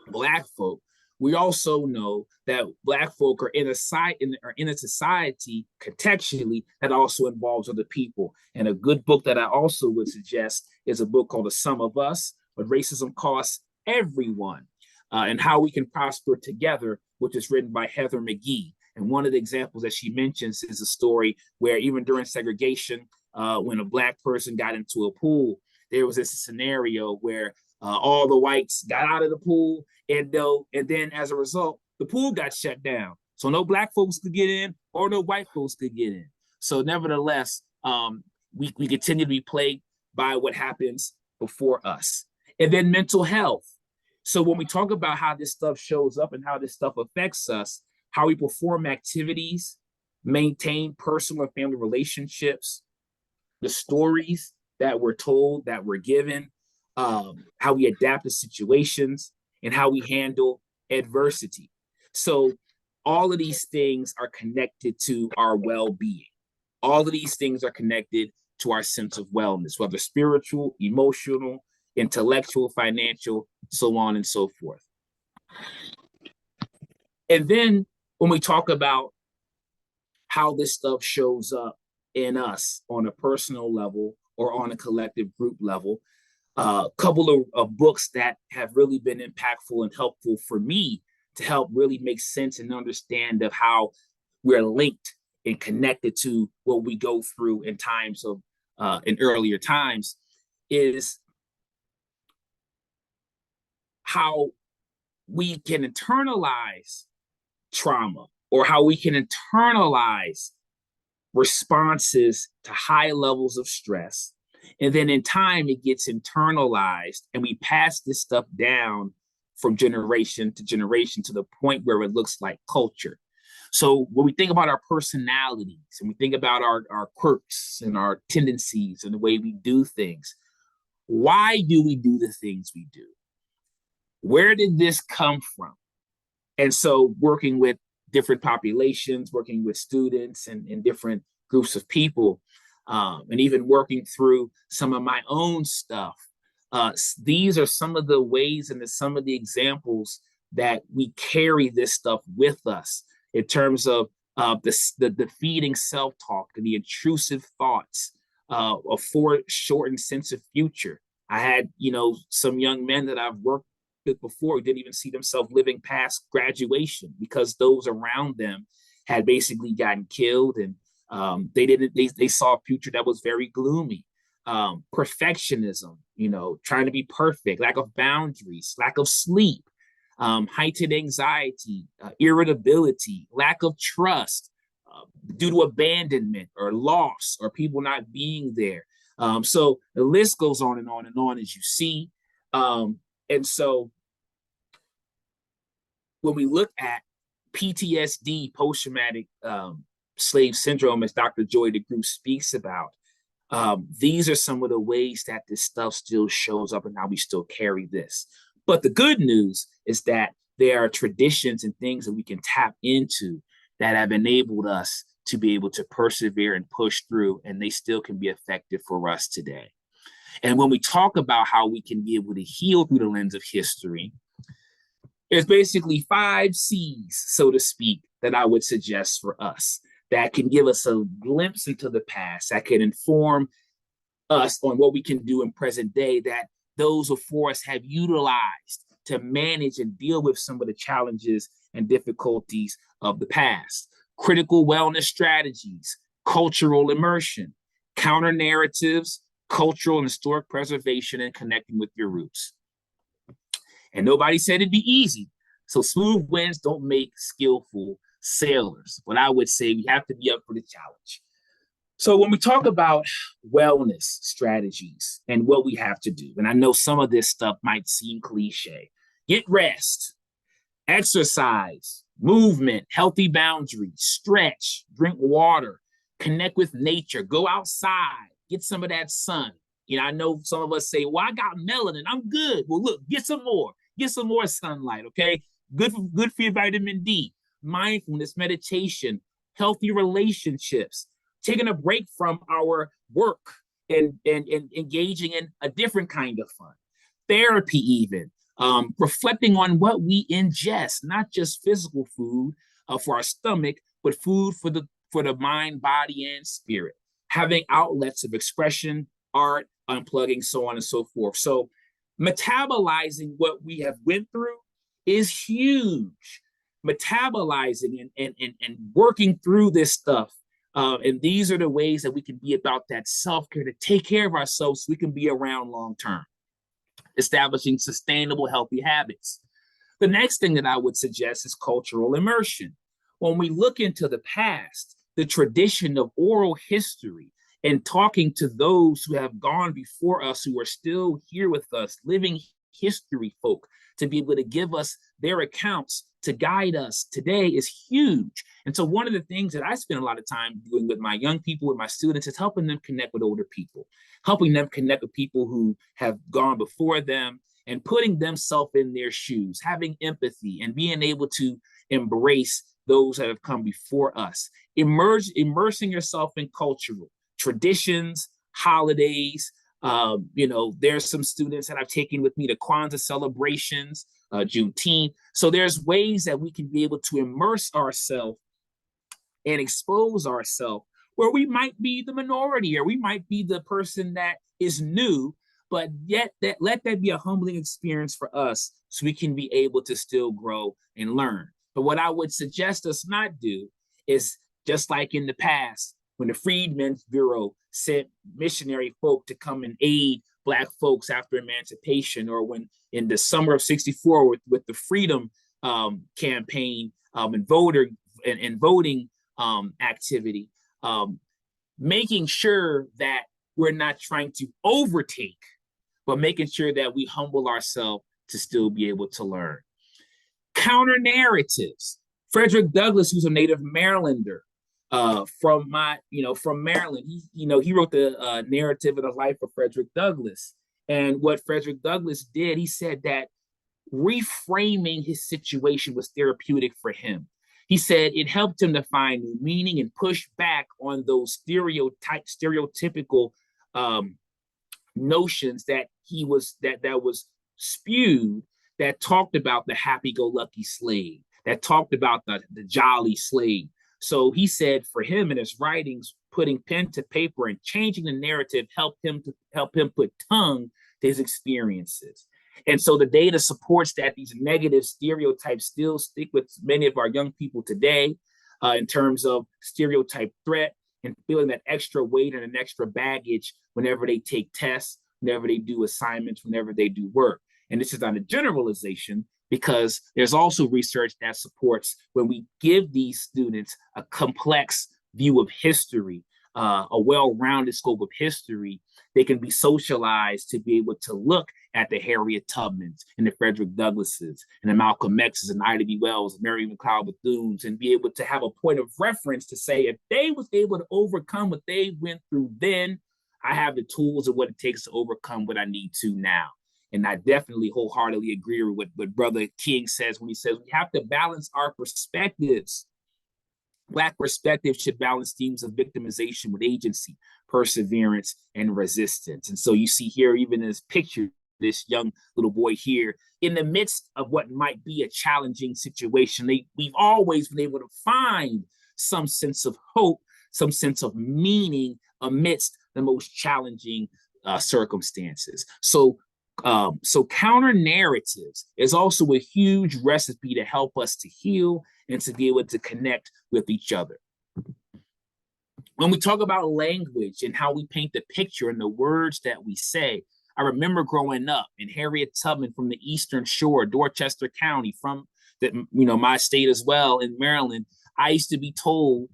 Black folk, we also know that Black folk are in a society contextually that also involves other people. And a good book that I also would suggest is a book called The Sum of Us: What Racism Costs Everyone, and How We Can Prosper Together, which is written by Heather McGhee. And one of the examples that she mentions is a story where even during segregation, when a Black person got into a pool, there was this scenario where all the whites got out of the pool, and then as a result, the pool got shut down. So no Black folks could get in, or no white folks could get in. So nevertheless, we continue to be plagued by what happens before us. And then mental health. So when we talk about how this stuff shows up and how this stuff affects us, how we perform activities, maintain personal and family relationships, the stories that we're told, that we're given, how we adapt to situations, and how we handle adversity. So all of these things are connected to our well-being. All of these things are connected to our sense of wellness, whether spiritual, emotional, intellectual, financial, so on and so forth. And then when we talk about how this stuff shows up in us on a personal level or on a collective group level, a couple of books that have really been impactful and helpful for me to help really make sense and understand of how we're linked and connected to what we go through in times of in earlier times, is how we can internalize trauma, or how we can internalize responses to high levels of stress. And then in time, it gets internalized, and we pass this stuff down from generation to generation to the point where it looks like culture. So when we think about our personalities and we think about our quirks and our tendencies and the way we do things, why do we do the things we do? Where did this come from? And so working with different populations, working with students and different groups of people, and even working through some of my own stuff, these are some of the ways and some of the examples that we carry this stuff with us in terms of the defeating self-talk and the intrusive thoughts, a foreshortened sense of future. I had, some young men that I've worked with before who didn't even see themselves living past graduation because those around them had basically gotten killed, and they saw a future that was very gloomy. Perfectionism, trying to be perfect, lack of boundaries, lack of sleep, heightened anxiety, irritability, lack of trust due to abandonment or loss or people not being there. So the list goes on and on and on, as you see. And so when we look at PTSD, post-traumatic slave syndrome, as Dr. Joy DeGruy speaks about, these are some of the ways that this stuff still shows up and how we still carry this. But the good news is that there are traditions and things that we can tap into that have enabled us to be able to persevere and push through, and they still can be effective for us today. And when we talk about how we can be able to heal through the lens of history, there's basically 5 C's, so to speak, that I would suggest for us that can give us a glimpse into the past, that can inform us on what we can do in present day, that those before us have utilized to manage and deal with some of the challenges and difficulties of the past. Critical wellness strategies, cultural immersion, counter narratives, cultural and historic preservation, and connecting with your roots. And nobody said it'd be easy. So smooth winds don't make skillful sailors. But I would say we have to be up for the challenge. So when we talk about wellness strategies and what we have to do, and I know some of this stuff might seem cliche, get rest, exercise, movement, healthy boundaries, stretch, drink water, connect with nature, go outside, get some of that sun. I know some of us say, well, I got melanin, I'm good. Well, look, get some more sunlight, okay? Good for your vitamin D, mindfulness, meditation, healthy relationships, taking a break from our work and engaging in a different kind of fun, therapy even, reflecting on what we ingest, not just physical food for our stomach, but food for the mind, body, and spirit. Having outlets of expression, art, unplugging, so on and so forth. So metabolizing what we have went through is huge. Metabolizing and working through this stuff. And these are the ways that we can be about that self-care to take care of ourselves so we can be around long term, establishing sustainable, healthy habits. The next thing that I would suggest is cultural immersion. When we look into the past, the tradition of oral history and talking to those who have gone before us, who are still here with us, living history folk, to be able to give us their accounts to guide us today is huge. And so one of the things that I spend a lot of time doing with my young people, with my students, is helping them connect with older people, helping them connect with people who have gone before them and putting themselves in their shoes, having empathy and being able to embrace those that have come before us, immersing yourself in cultural traditions, holidays. There's some students that I've taken with me to Kwanzaa celebrations, Juneteenth. So there's ways that we can be able to immerse ourselves and expose ourselves where we might be the minority or we might be the person that is new, but yet let that be a humbling experience for us so we can be able to still grow and learn. But what I would suggest us not do is, just like in the past, when the Freedmen's Bureau sent missionary folk to come and aid Black folks after emancipation, or when in the summer of '64 with the Freedom campaign and voting activity, making sure that we're not trying to overtake, but making sure that we humble ourselves to still be able to learn. Counter narratives. Frederick Douglass, who's a native Marylander, from Maryland, he wrote the narrative of the life of Frederick Douglass. And what Frederick Douglass did, he said that reframing his situation was therapeutic for him. He said it helped him to find new meaning and push back on those stereotypical notions that was spewed, that talked about the happy-go-lucky slave, that talked about the jolly slave. So he said for him in his writings, putting pen to paper and changing the narrative helped him put tongue to his experiences. And so the data supports that these negative stereotypes still stick with many of our young people today, in terms of stereotype threat and feeling that extra weight and an extra baggage whenever they take tests, whenever they do assignments, whenever they do work. And this is not a generalization, because there's also research that supports when we give these students a complex view of history, a well-rounded scope of history, they can be socialized to be able to look at the Harriet Tubmans and the Frederick Douglasses and the Malcolm X's and Ida B. Wells, Mary McLeod Bethunes, and be able to have a point of reference to say, if they was able to overcome what they went through then, I have the tools of what it takes to overcome what I need to now. And I definitely wholeheartedly agree with what Brother King says when he says we have to balance our perspectives. Black perspective should balance themes of victimization with agency, perseverance, and resistance. And so you see here, even in this picture, this young little boy here, in the midst of what might be a challenging situation, we've always been able to find some sense of hope, some sense of meaning amidst the most challenging circumstances. So counter narratives is also a huge recipe to help us to heal and to be able to connect with each other. When we talk about language and how we paint the picture and the words that we say, I remember growing up in Harriet Tubman from the Eastern Shore, Dorchester County, from my state as well in Maryland. I used to be told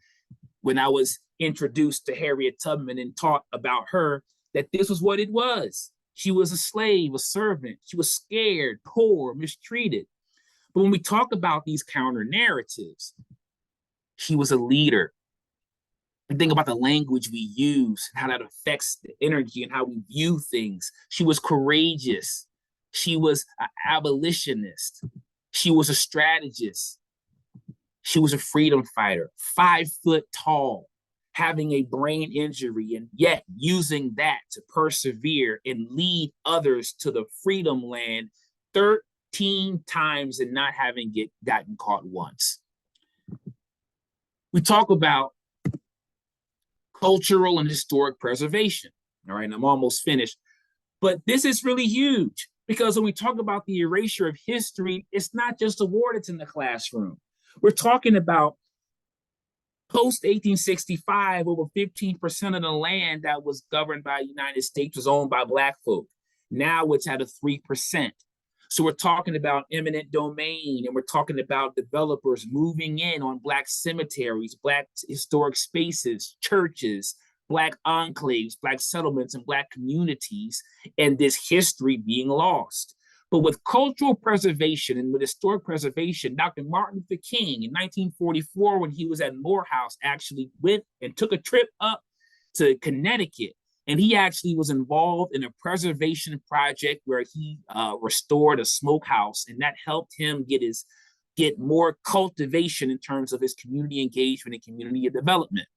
when I was introduced to Harriet Tubman and taught about her that this was what it was. She was a slave, a servant. She was scared, poor, mistreated. But when we talk about these counter narratives, she was a leader. And think about the language we use and how that affects the energy and how we view things. She was courageous. She was an abolitionist. She was a strategist. She was a freedom fighter, 5 foot tall, having a brain injury, and yet using that to persevere and lead others to the freedom land 13 times and not having gotten caught once. We talk about cultural and historic preservation. All right, and I'm almost finished. But this is really huge because when we talk about the erasure of history, it's not just a war that's in the classroom. We're talking about post 1865, over 15% of the land that was governed by the United States was owned by Black folk. Now it's at a 3%. So we're talking about eminent domain, and we're talking about developers moving in on Black cemeteries, Black historic spaces, churches, Black enclaves, Black settlements, and Black communities, and this history being lost. But with cultural preservation and with historic preservation, Dr. Martin Luther King in 1944, when he was at Morehouse, actually went and took a trip up to Connecticut. And he actually was involved in a preservation project where he restored a smokehouse, and that helped him get more cultivation in terms of his community engagement and community development.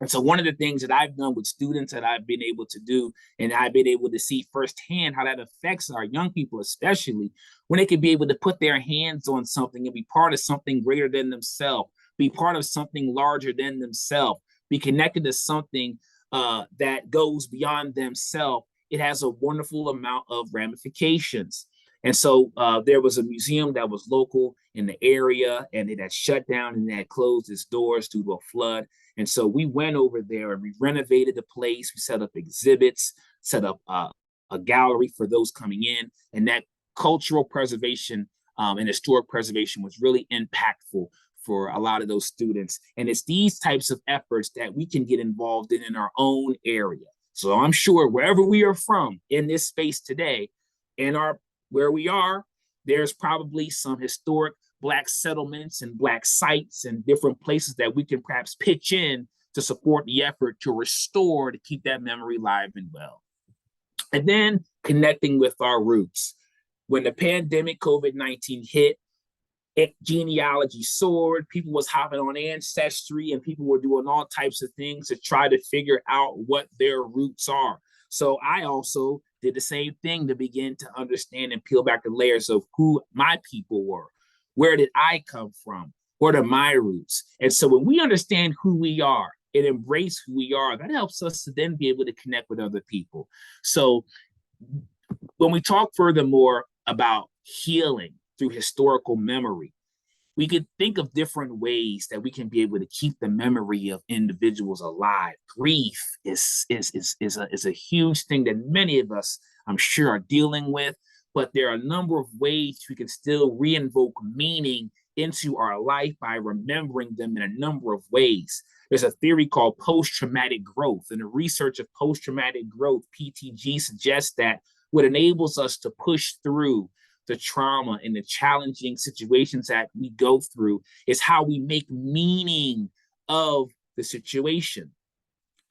And so one of the things that I've done with students that I've been able to do, and I've been able to see firsthand how that affects our young people, especially when they can be able to put their hands on something and be part of something greater than themselves, be part of something larger than themselves, be connected to something that goes beyond themselves. It has a wonderful amount of ramifications. And so there was a museum that was local in the area, and it had shut down and it had closed its doors due to a flood. And so we went over there and we renovated the place. We set up exhibits, set up a gallery for those coming in. And that cultural preservation and historic preservation was really impactful for a lot of those students. And it's these types of efforts that we can get involved in our own area. So I'm sure wherever we are from in this space today, where we are, there's probably some historic Black settlements and Black sites and different places that we can perhaps pitch in to support the effort to restore, to keep that memory alive and well. And then connecting with our roots. When the pandemic COVID-19 hit, genealogy soared, people was hopping on Ancestry, and people were doing all types of things to try to figure out what their roots are. So I also did the same thing to begin to understand and peel back the layers of who my people were. Where did I come from? What are my roots? And so when we understand who we are and embrace who we are, that helps us to then be able to connect with other people. So when we talk furthermore about healing through historical memory, we could think of different ways that we can be able to keep the memory of individuals alive. Grief is a huge thing that many of us, I'm sure, are dealing with, but there are a number of ways we can still reinvoke meaning into our life by remembering them in a number of ways. There's a theory called post-traumatic growth, and the research of post-traumatic growth, PTG, suggests that what enables us to push through the trauma and the challenging situations that we go through is how we make meaning of the situation.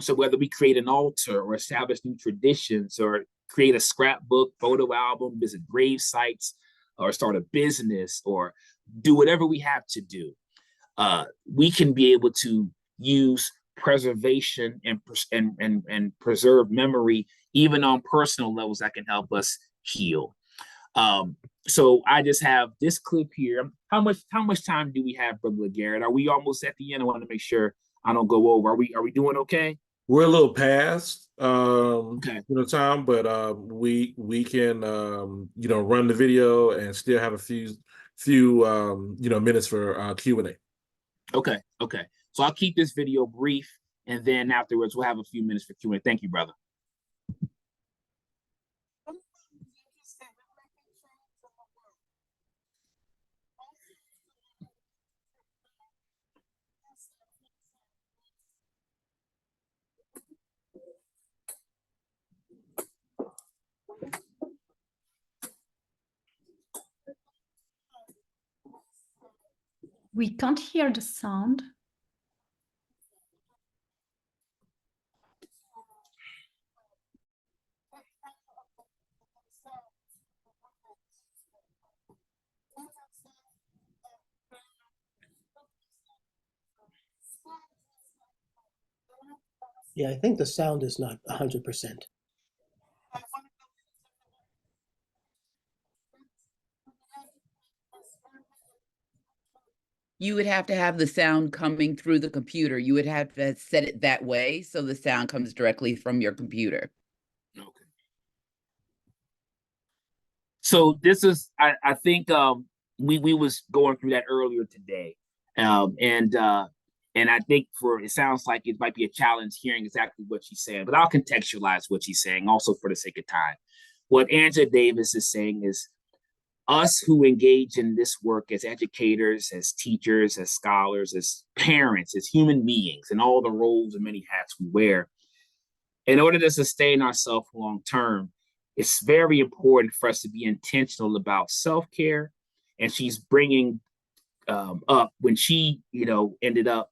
So whether we create an altar or establish new traditions or create a scrapbook, photo album, visit grave sites, or start a business or do whatever we have to do, we can be able to use preservation and preserve memory even on personal levels that can help us heal. So I just have this clip here. How much time do we have, Brother Garrett? Are we almost at the end? I want to make sure I don't go over. Are we doing okay? We're a little past Okay. time, but we can run the video and still have a few minutes for Q&A. Okay. So I'll keep this video brief, and then afterwards we'll have a few minutes for Q&A. Thank you, brother. We can't hear the sound. Yeah, I think the sound is not 100%. You would have to have the sound coming through the computer. You would have to set it that way so the sound comes directly from your computer. Okay. So this is, I think we was going through that earlier today, and I think it sounds like it might be a challenge hearing exactly what she's saying, but I'll contextualize what she's saying also for the sake of time. What Angela Davis is saying is us who engage in this work as educators, as teachers, as scholars, as parents, as human beings, and all the roles and many hats we wear, in order to sustain ourselves long term, it's very important for us to be intentional about self-care. And she's bringing up when she, ended up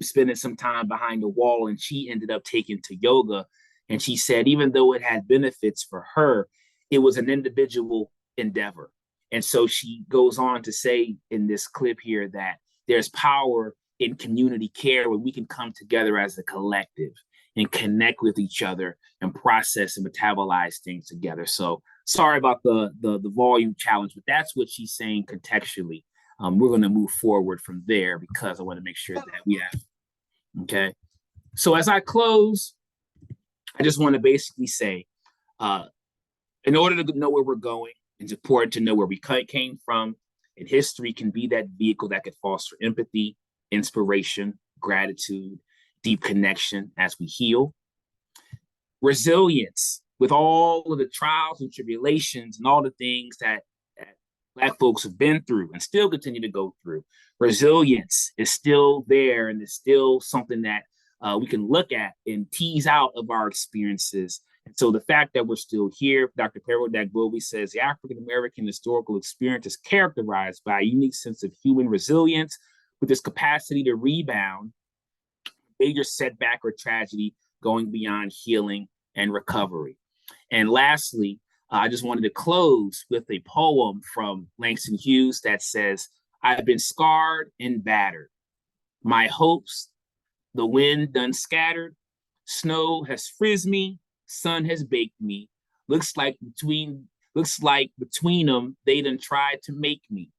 spending some time behind the wall, and she ended up taking to yoga. And she said, even though it had benefits for her, it was an individual endeavor. And so she goes on to say in this clip here that there's power in community care where we can come together as a collective and connect with each other and process and metabolize things together. So sorry about the volume challenge, but that's what she's saying contextually. We're going to move forward from there because I want to make sure that we have. Okay. So as I close, I just want to basically say, in order to know where we're going, it's important to know where we came from. And history can be that vehicle that could foster empathy, inspiration, gratitude, deep connection as we heal. Resilience with all of the trials and tribulations and all the things that Black folks have been through and still continue to go through. Resilience is still there, and it's still something that we can look at and tease out of our experiences. And so the fact that we're still here, Dr. Pero Dagbowi says, the African-American historical experience is characterized by a unique sense of human resilience with this capacity to rebound major setback or tragedy, going beyond healing and recovery. And lastly, I just wanted to close with a poem from Langston Hughes that says, I've been scarred and battered. My hopes, the wind done scattered. Snow has frizzed me, sun has baked me. Looks like between them, they done tried to make me.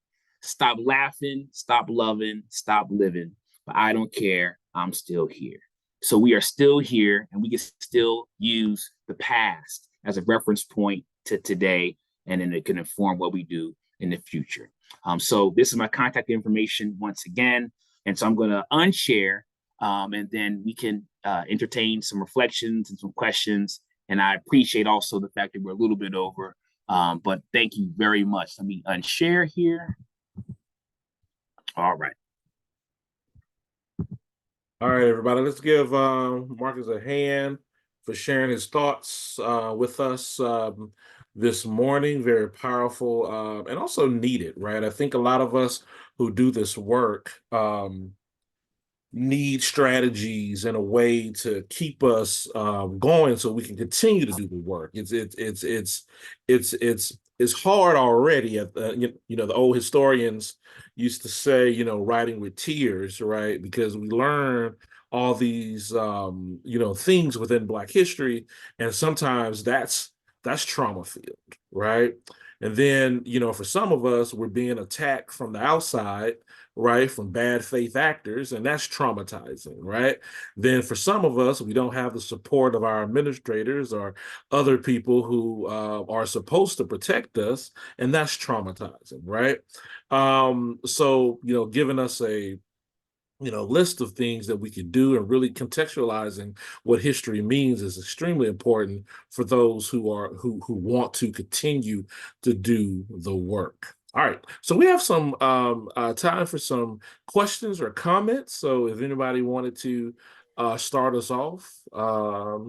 Stop laughing, stop loving, stop living. But I don't care, I'm still here. So we are still here, and we can still use the past as a reference point to today, and then it can inform what we do in the future. So this is my contact information once again. And so I'm going to unshare, and then we can entertain some reflections and some questions. And I appreciate also the fact that we're a little bit over, but thank you very much. Let me unshare here. All right. All right, everybody, let's give Marcus a hand for sharing his thoughts with us this morning. Very powerful and also needed, right? I think a lot of us who do this work need strategies and a way to keep us going so we can continue to do the work. It's hard already. The old historians used to say, writing with tears, right? Because we learn all these things within Black history, and sometimes that's trauma filled, right? And then, for some of us, we're being attacked from the outside, right, from bad faith actors, and that's traumatizing, right? Then for some of us, we don't have the support of our administrators or other people who are supposed to protect us, and that's traumatizing, right? So, giving us a list of things that we can do and really contextualizing what history means is extremely important for those who want to continue to do the work. All right, so we have some time for some questions or comments. So if anybody wanted to start us off,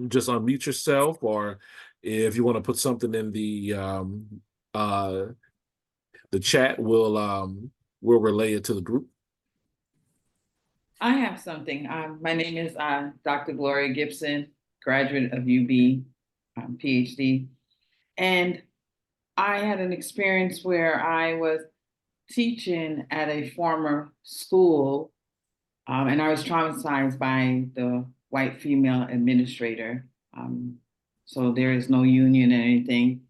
just unmute yourself, or if you want to put something in the chat, we'll will relay it to the group. I have something. My name is Dr. Gloria Gibson, graduate of UB, PhD. And I had an experience where I was teaching at a former school, and I was traumatized by the white female administrator. So there is no union or anything.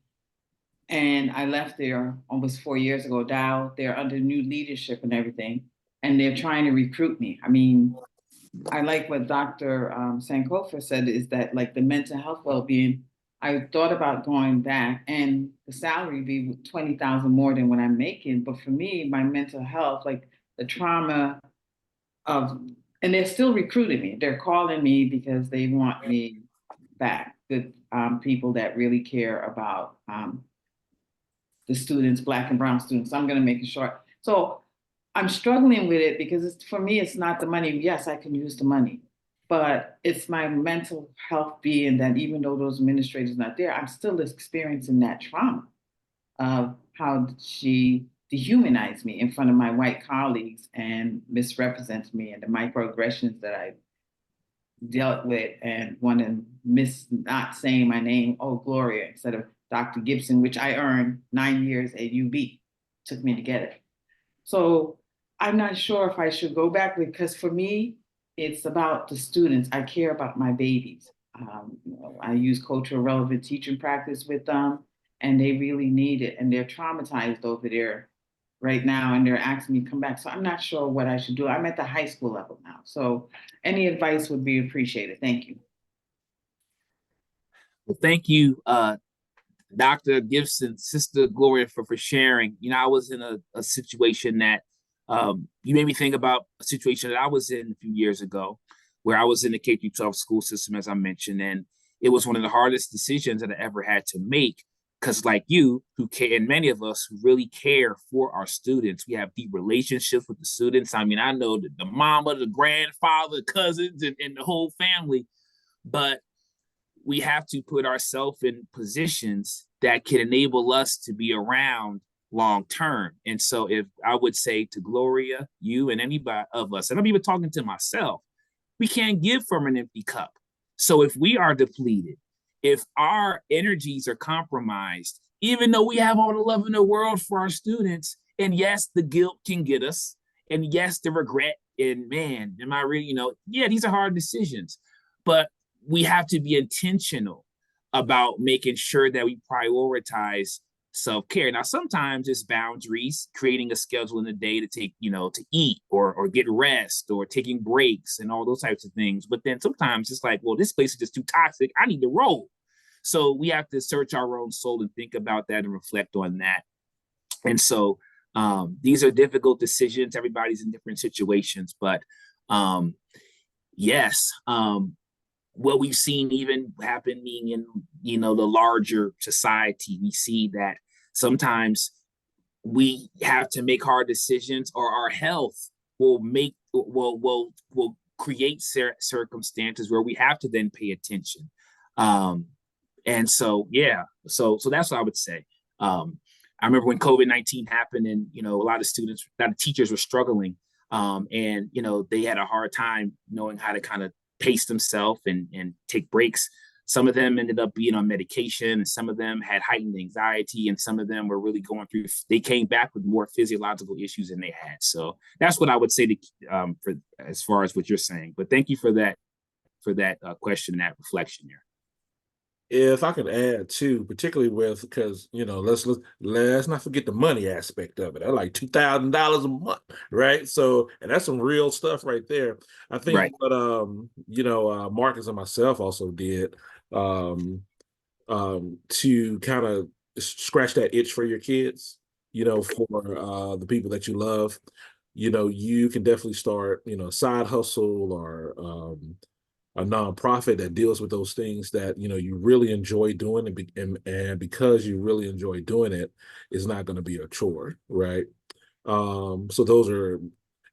And I left there almost 4 years ago. Now they're under new leadership and everything, and they're trying to recruit me. I mean, I like what Dr. Sankofa said, is that like the mental health well-being, I thought about going back, and the salary be 20,000 more than what I'm making. But for me, my mental health, like the trauma of, and they're still recruiting me. They're calling me because they want me back. Good people that really care about the students, Black and brown students. I'm going to make it short. So I'm struggling with it because for me, it's not the money. Yes, I can use the money, but it's my mental health being that even though those administrators not there, I'm still experiencing that trauma of how she dehumanized me in front of my white colleagues and misrepresented me, and the microaggressions that I dealt with, and one of not saying my name, oh, Gloria, instead of Dr. Gibson, which I earned 9 years at UB, took me to get it. So I'm not sure if I should go back, because for me, it's about the students. I care about my babies. I use cultural relevant teaching practice with them, and they really need it, and they're traumatized over there right now, and they're asking me to come back. So I'm not sure what I should do. I'm at the high school level now. So any advice would be appreciated. Thank you. Well, thank you, Dr. Gibson, Sister Gloria, for sharing. You know, I was in a situation that you made me think about a situation that I was in a few years ago, where I was in the K-12 school system, as I mentioned, and it was one of the hardest decisions that I ever had to make. Because like you, who care, and many of us who really care for our students, we have deep relationships with the students. I mean, I know the mama, the grandfather, cousins, and the whole family, but we have to put ourselves in positions that can enable us to be around long term. And so if I would say to Gloria, you and anybody of us, and I'm even talking to myself, we can't give from an empty cup. So if we are depleted, if our energies are compromised, even though we have all the love in the world for our students, and yes, the guilt can get us, and yes, the regret, and man, am I really, yeah, these are hard decisions, but we have to be intentional about making sure that we prioritize self-care. Now, sometimes it's boundaries, creating a schedule in the day to take, to eat or get rest or taking breaks and all those types of things. But then sometimes it's like, well, this place is just too toxic. I need to roll. So we have to search our own soul and think about that and reflect on that. And so these are difficult decisions. Everybody's in different situations, but yes, what we've seen even happening in the larger society, we see that sometimes we have to make hard decisions, or our health will create circumstances where we have to then pay attention. And so yeah, so that's what I would say. I remember when COVID-19 happened, and a lot of teachers were struggling, and they had a hard time knowing how to kind of pace themselves and take breaks. Some of them ended up being on medication, and some of them had heightened anxiety, and some of them were really going through, they came back with more physiological issues than they had. So that's what I would say to for as far as what you're saying. But thank you for that question, that reflection there. If I could add too, particularly with, because let's not forget the money aspect of it. That's like $2,000 a month, right? So, and that's some real stuff right there. I think Right. what Marcus and myself also did to kind of scratch that itch for your kids, for the people that you love. You can definitely start, a side hustle or a nonprofit that deals with those things that you really enjoy doing, and because you really enjoy doing it, it's not going to be a chore, right? So those are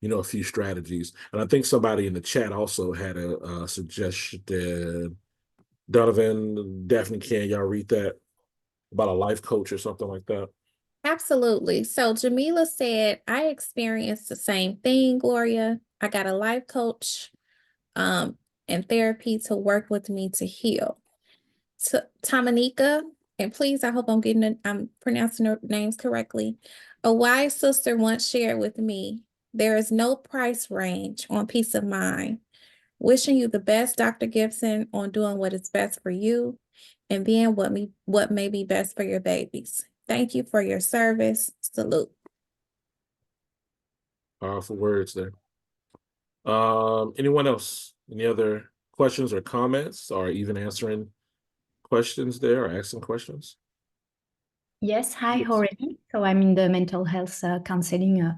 a few strategies, and I think somebody in the chat also had a suggestion. Donovan, Daphne, can y'all read that about a life coach or something like that? Absolutely. So Jamila said, I experienced the same thing, Gloria. I got a life coach um, and therapy to work with me to heal. Tamanika, and please, I hope I'm pronouncing her names correctly. A wise sister once shared with me, there is no price range on peace of mind. Wishing you the best, Dr. Gibson, on doing what is best for you and being what may be best for your babies. Thank you for your service. Salute. Powerful words there. Anyone else? Any other questions or comments, or even answering questions there or asking questions? Yes, hi, Yes. Jorge. So I'm in the mental health counseling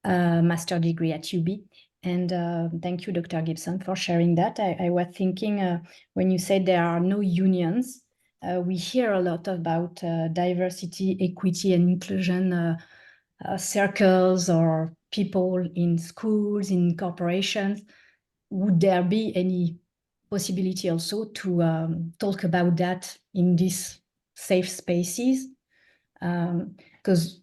master degree at UB. And thank you, Dr. Gibson, for sharing that. I was thinking when you said there are no unions, we hear a lot about diversity, equity, and inclusion circles or people in schools, in corporations. Would there be any possibility also to talk about that in these safe spaces? Because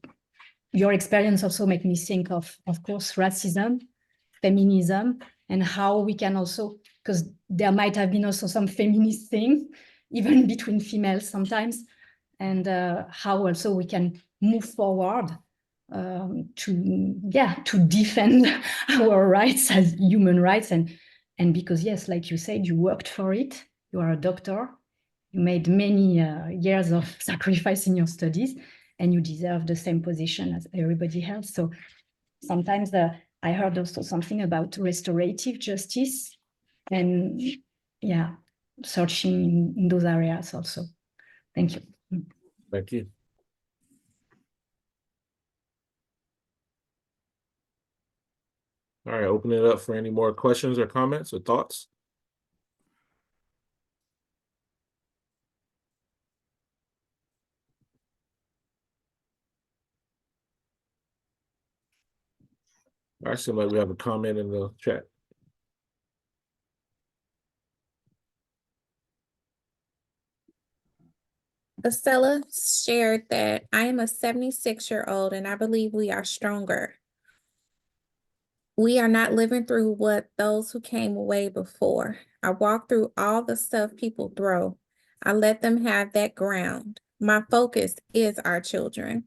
your experience also make me think of course, racism, feminism, and how we can also, because there might have been also some feminist thing, even between females sometimes, and how also we can move forward to defend our rights as human rights, and because yes, like you said, you worked for it, you are a doctor, you made many years of sacrifice in your studies, and you deserve the same position as everybody else. So sometimes I heard also something about restorative justice, and yeah, searching in those areas also. Thank you. Thank you. All right, open it up for any more questions or comments or thoughts. All right, seems like we have a comment in the chat. Estella shared that I am a 76-year-old and I believe we are stronger. We are not living through what those who came away before. I walk through all the stuff people throw. I let them have that ground. My focus is our children.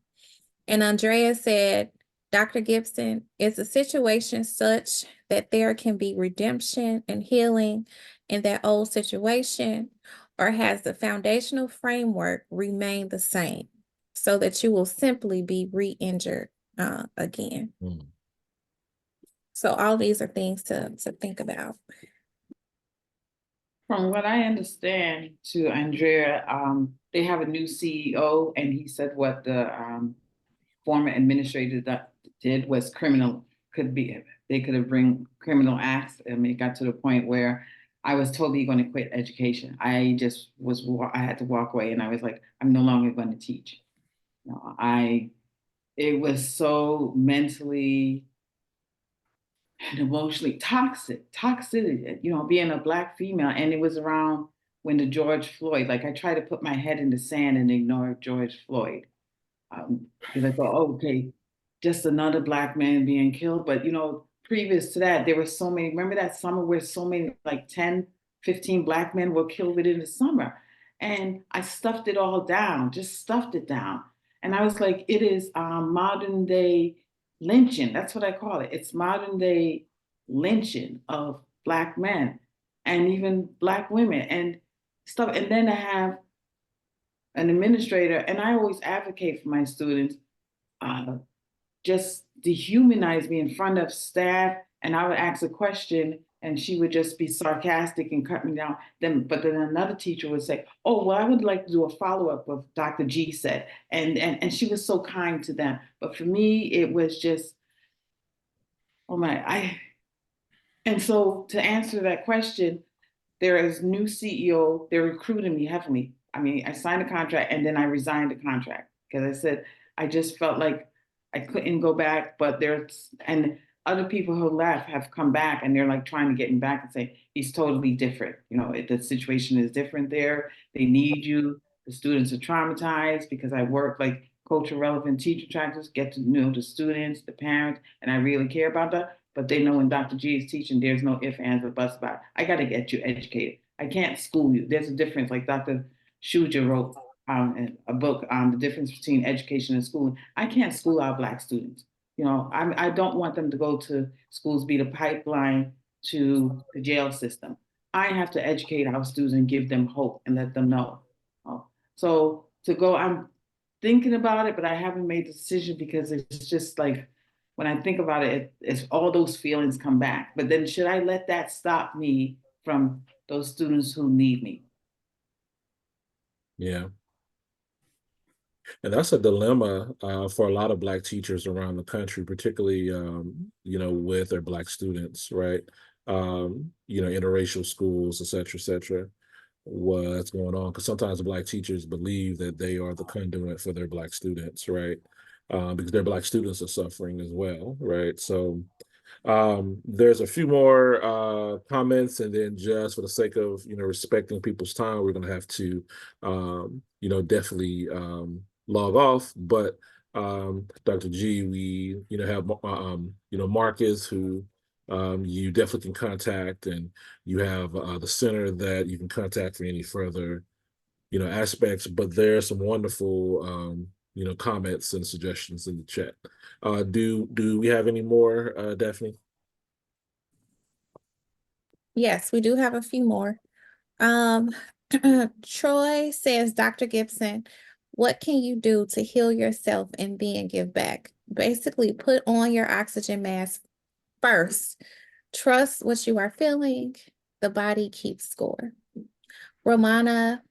And Andrea said, Dr. Gibson, is the situation such that there can be redemption and healing in that old situation, or has the foundational framework remained the same so that you will simply be re-injured again? So all these are things to think about. From what I understand, to Andrea, they have a new CEO, and he said what the former administrator that did was criminal. They could have bring criminal acts. I mean, it got to the point where I was totally going to quit education. I had to walk away, and I was like, I'm no longer going to teach. It was so mentally and emotionally toxicity, being a Black female. And it was around when the George Floyd, like I tried to put my head in the sand and ignore George Floyd. Because I thought, oh, okay, just another Black man being killed. But, previous to that, there were so many, remember that summer where so many, like 10, 15 Black men were killed within the summer. And I stuffed it all down, just stuffed it down. And I was like, it is modern day lynching. That's what I call it. It's modern day lynching of Black men and even Black women and stuff. And then I have an administrator, and I always advocate for my students, just dehumanize me in front of staff, and I would ask a question and she would just be sarcastic and cut me down. But then another teacher would say, oh, well, I would like to do a follow-up of Dr. G said. And she was so kind to them. But for me, it was just, oh my, and so to answer that question, there is new CEO, they're recruiting me heavily. I mean, I signed a contract and then I resigned the contract because I said, I just felt like I couldn't go back, and other people who left have come back and they're like trying to get me back and say, he's totally different. The situation is different there. They need you. The students are traumatized because I work like culture relevant teacher trackers, get to know the students, the parents, and I really care about that. But they know when Dr. G is teaching, there's no ifs, ands, or buts about it. I got to get you educated. I can't school you. There's a difference. Like Dr. Shuja wrote in a book on the difference between education and schooling. I can't school our Black students. You know, I don't want them to go to schools, be the pipeline to the jail system. I have to educate our students and give them hope and let them know. So to go, I'm thinking about it, but I haven't made the decision because it's just like when I think about it, it's all those feelings come back. But then should I let that stop me from those students who need me? Yeah. And that's a dilemma for a lot of Black teachers around the country, particularly, with their Black students, right? Interracial schools, et cetera, et cetera. What's going on? Because sometimes Black teachers believe that they are the conduit for their Black students, right? Because their Black students are suffering as well, right? So there's a few more comments, and then just for the sake of respecting people's time, we're going to have to definitely log off. But Dr. G, we have Marcus, who you definitely can contact, and you have the center that you can contact for any further aspects. But there are some wonderful comments and suggestions in the chat. Do we have any more, Daphne? Yes, we do have a few more. Troy says, Dr. Gibson, what can you do to heal yourself and be and give back? Basically, put on your oxygen mask first. Trust what you are feeling. The body keeps score. Romana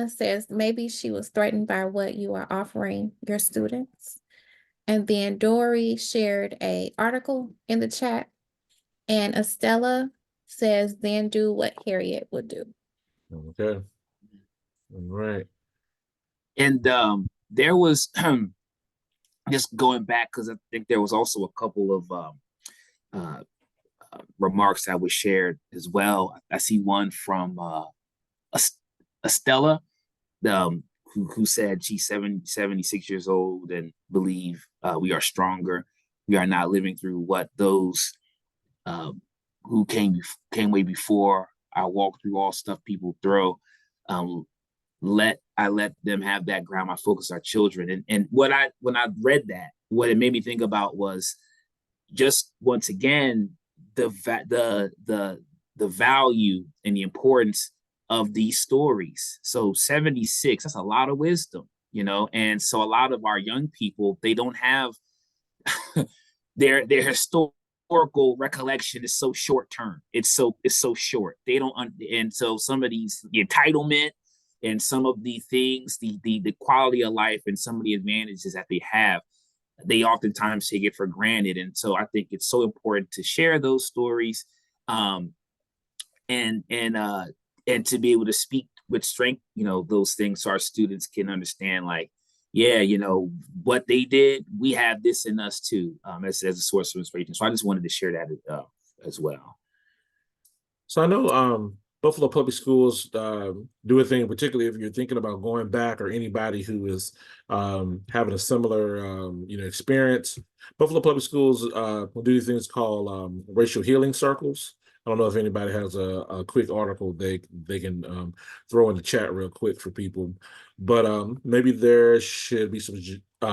says maybe she was threatened by what you are offering your students. And then Dory shared a article in the chat. And Estella says, then do what Harriet would do. Okay. All right. And there was just going back, because I think there was also a couple of remarks that was shared as well. I see one from Estella, who said she's 76 years old and believe we are stronger. We are not living through what those who came way before. I walk through all stuff people throw. Let them have that ground. I focus our children. And when I read that, what it made me think about was just once again the value and the importance of these stories. So 76, that's a lot of wisdom, and so a lot of our young people, they don't have their historical recollection is so short term. It's so short. They don't and so some of these, the entitlement and some of the things, the quality of life and some of the advantages that they have, they oftentimes take it for granted. And so I think it's so important to share those stories, and to be able to speak with strength, those things, so our students can understand, like, yeah, what they did, we have this in us too, as a source of inspiration. So I just wanted to share that as well. So I know Buffalo Public Schools do a thing, particularly if you're thinking about going back, or anybody who is having a similar experience. Buffalo Public Schools will do things called racial healing circles. I don't know if anybody has a quick article they can throw in the chat real quick for people, but maybe there should be some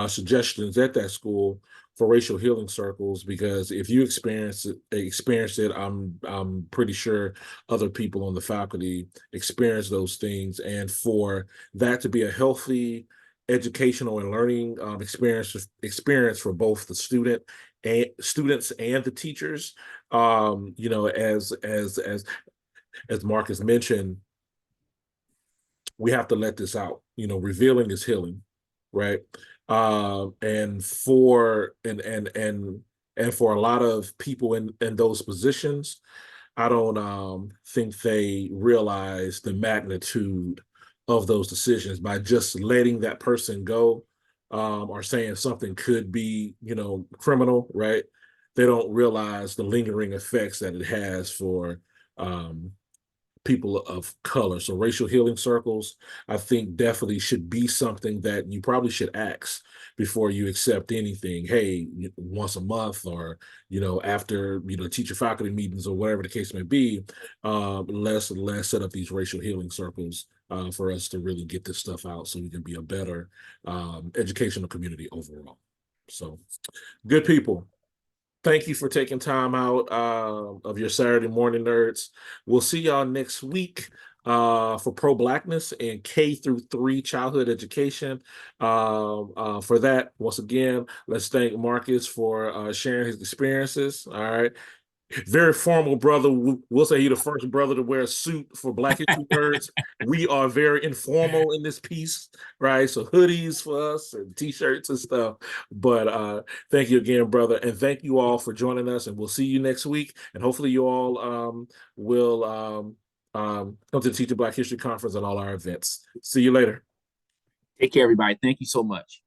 suggestions at that school for racial healing circles, because if you experience it, I'm pretty sure other people on the faculty experience those things, and for that to be a healthy educational and learning experience for both the students and the teachers. As Marcus mentioned, we have to let this out. Revealing is healing, right? And for a lot of people in those positions, I don't think they realize the magnitude of those decisions by just letting that person go, or saying something could be, criminal, right? They don't realize the lingering effects that it has for people of color. So racial healing circles, I think definitely should be something that you probably should ask before you accept anything. Hey, once a month, or after teacher faculty meetings or whatever the case may be, let's set up these racial healing circles for us to really get this stuff out so we can be a better educational community overall. So good people. Thank you for taking time out of your Saturday morning, nerds. We'll see y'all next week for pro-blackness and K-3 childhood education. For that, once again, let's thank Marcus for sharing his experiences. All right. Very formal brother. We'll say he's the first brother to wear a suit for Black History Nerds. We are very informal in this piece, right? So hoodies for us and t-shirts and stuff. But thank you again, brother. And thank you all for joining us. And we'll see you next week. And hopefully you all will come to the Teaching Black History Conference and all our events. See you later. Take care, everybody. Thank you so much.